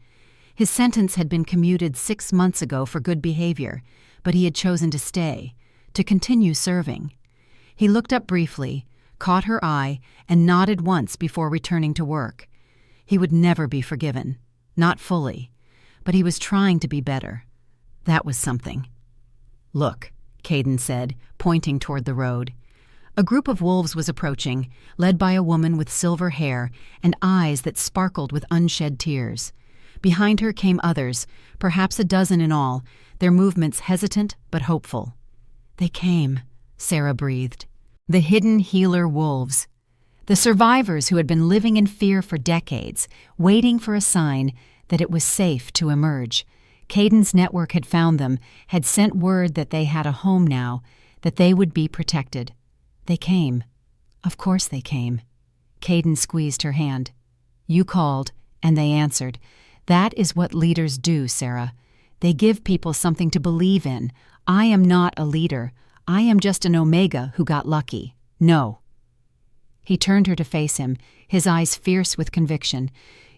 His sentence had been commuted 6 months ago for good behavior, but he had chosen to stay, to continue serving. He looked up briefly, caught her eye, and nodded once before returning to work. He would never be forgiven, not fully, but he was trying to be better. That was something. "Look," Caden said, pointing toward the road. A group of wolves was approaching, led by a woman with silver hair and eyes that sparkled with unshed tears. Behind her came others, perhaps a dozen in all, their movements hesitant but hopeful. "They came," Sarah breathed. The hidden healer wolves. The survivors who had been living in fear for decades, waiting for a sign that it was safe to emerge. Caden's network had found them, had sent word that they had a home now, that they would be protected. They came. Of course they came. Caden squeezed her hand. "You called, and they answered. That is what leaders do, Sarah. They give people something to believe in. I am not a leader. I am just an Omega who got lucky. No. He turned her to face him, his eyes fierce with conviction.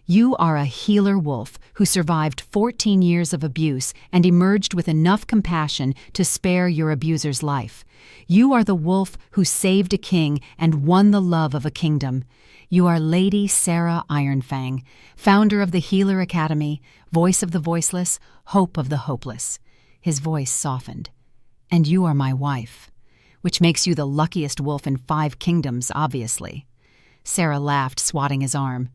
You are a healer wolf who survived 14 years of abuse and emerged with enough compassion to spare your abuser's life. You are the wolf who saved a king and won the love of a kingdom. You are Lady Sarah Ironfang, founder of the Healer Academy, voice of the voiceless, hope of the hopeless. His voice softened. And you are my wife, which makes you the luckiest wolf in 5 kingdoms, obviously. Sarah laughed, swatting his arm.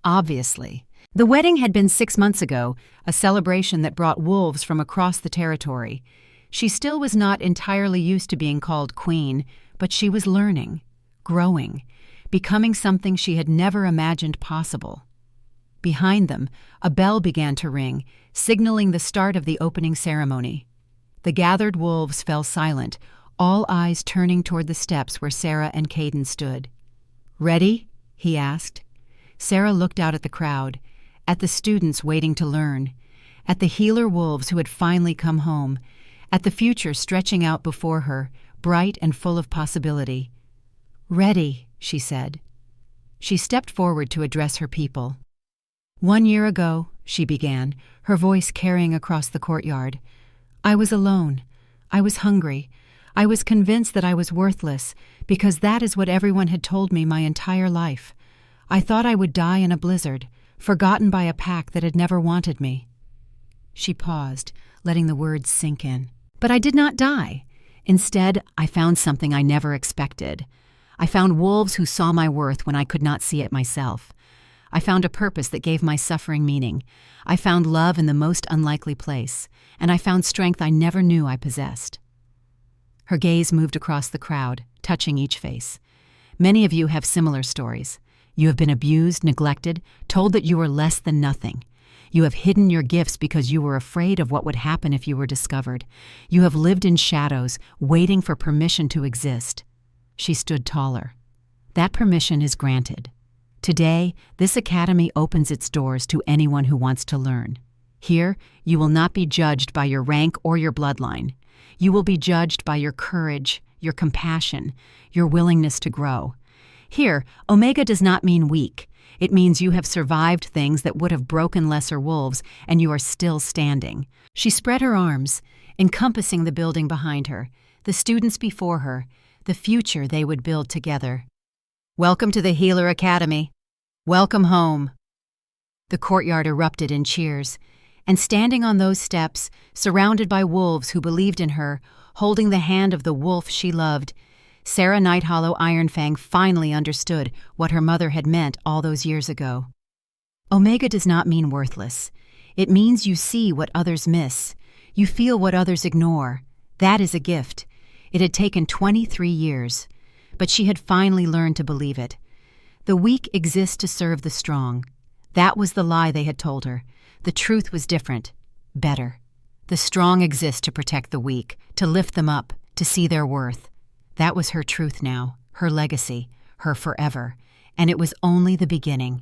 Obviously. The wedding had been 6 months ago, a celebration that brought wolves from across the territory. She still was not entirely used to being called queen, but she was learning, growing, becoming something she had never imagined possible. Behind them, a bell began to ring, signaling the start of the opening ceremony. The gathered wolves fell silent, all eyes turning toward the steps where Sarah and Caden stood. "Ready?" he asked. Sarah looked out at the crowd, at the students waiting to learn, at the healer wolves who had finally come home, at the future stretching out before her, bright and full of possibility. "Ready," she said. She stepped forward to address her people. 1 year ago, she began, her voice carrying across the courtyard, I was alone. I was hungry. I was convinced that I was worthless, because that is what everyone had told me my entire life. I thought I would die in a blizzard, forgotten by a pack that had never wanted me. She paused, letting the words sink in. But I did not die. Instead, I found something I never expected. I found wolves who saw my worth when I could not see it myself. I found a purpose that gave my suffering meaning. I found love in the most unlikely place, and I found strength I never knew I possessed. Her gaze moved across the crowd, touching each face. Many of you have similar stories. You have been abused, neglected, told that you were less than nothing. You have hidden your gifts because you were afraid of what would happen if you were discovered. You have lived in shadows, waiting for permission to exist. She stood taller. That permission is granted. Today, this academy opens its doors to anyone who wants to learn. Here, you will not be judged by your rank or your bloodline. You will be judged by your courage, your compassion, your willingness to grow. Here, Omega does not mean weak. It means you have survived things that would have broken lesser wolves, and you are still standing. She spread her arms, encompassing the building behind her, the students before her, the future they would build together. Welcome to the Healer Academy. Welcome home. The courtyard erupted in cheers, and standing on those steps, surrounded by wolves who believed in her, holding the hand of the wolf she loved, Sarah Nighthollow Ironfang finally understood what her mother had meant all those years ago. Omega does not mean worthless. It means you see what others miss. You feel what others ignore. That is a gift. It had taken 23 years, but she had finally learned to believe it. The weak exist to serve the strong. That was the lie they had told her. The truth was different, better. The strong exist to protect the weak, to lift them up, to see their worth. That was her truth now, her legacy, her forever, and it was only the beginning.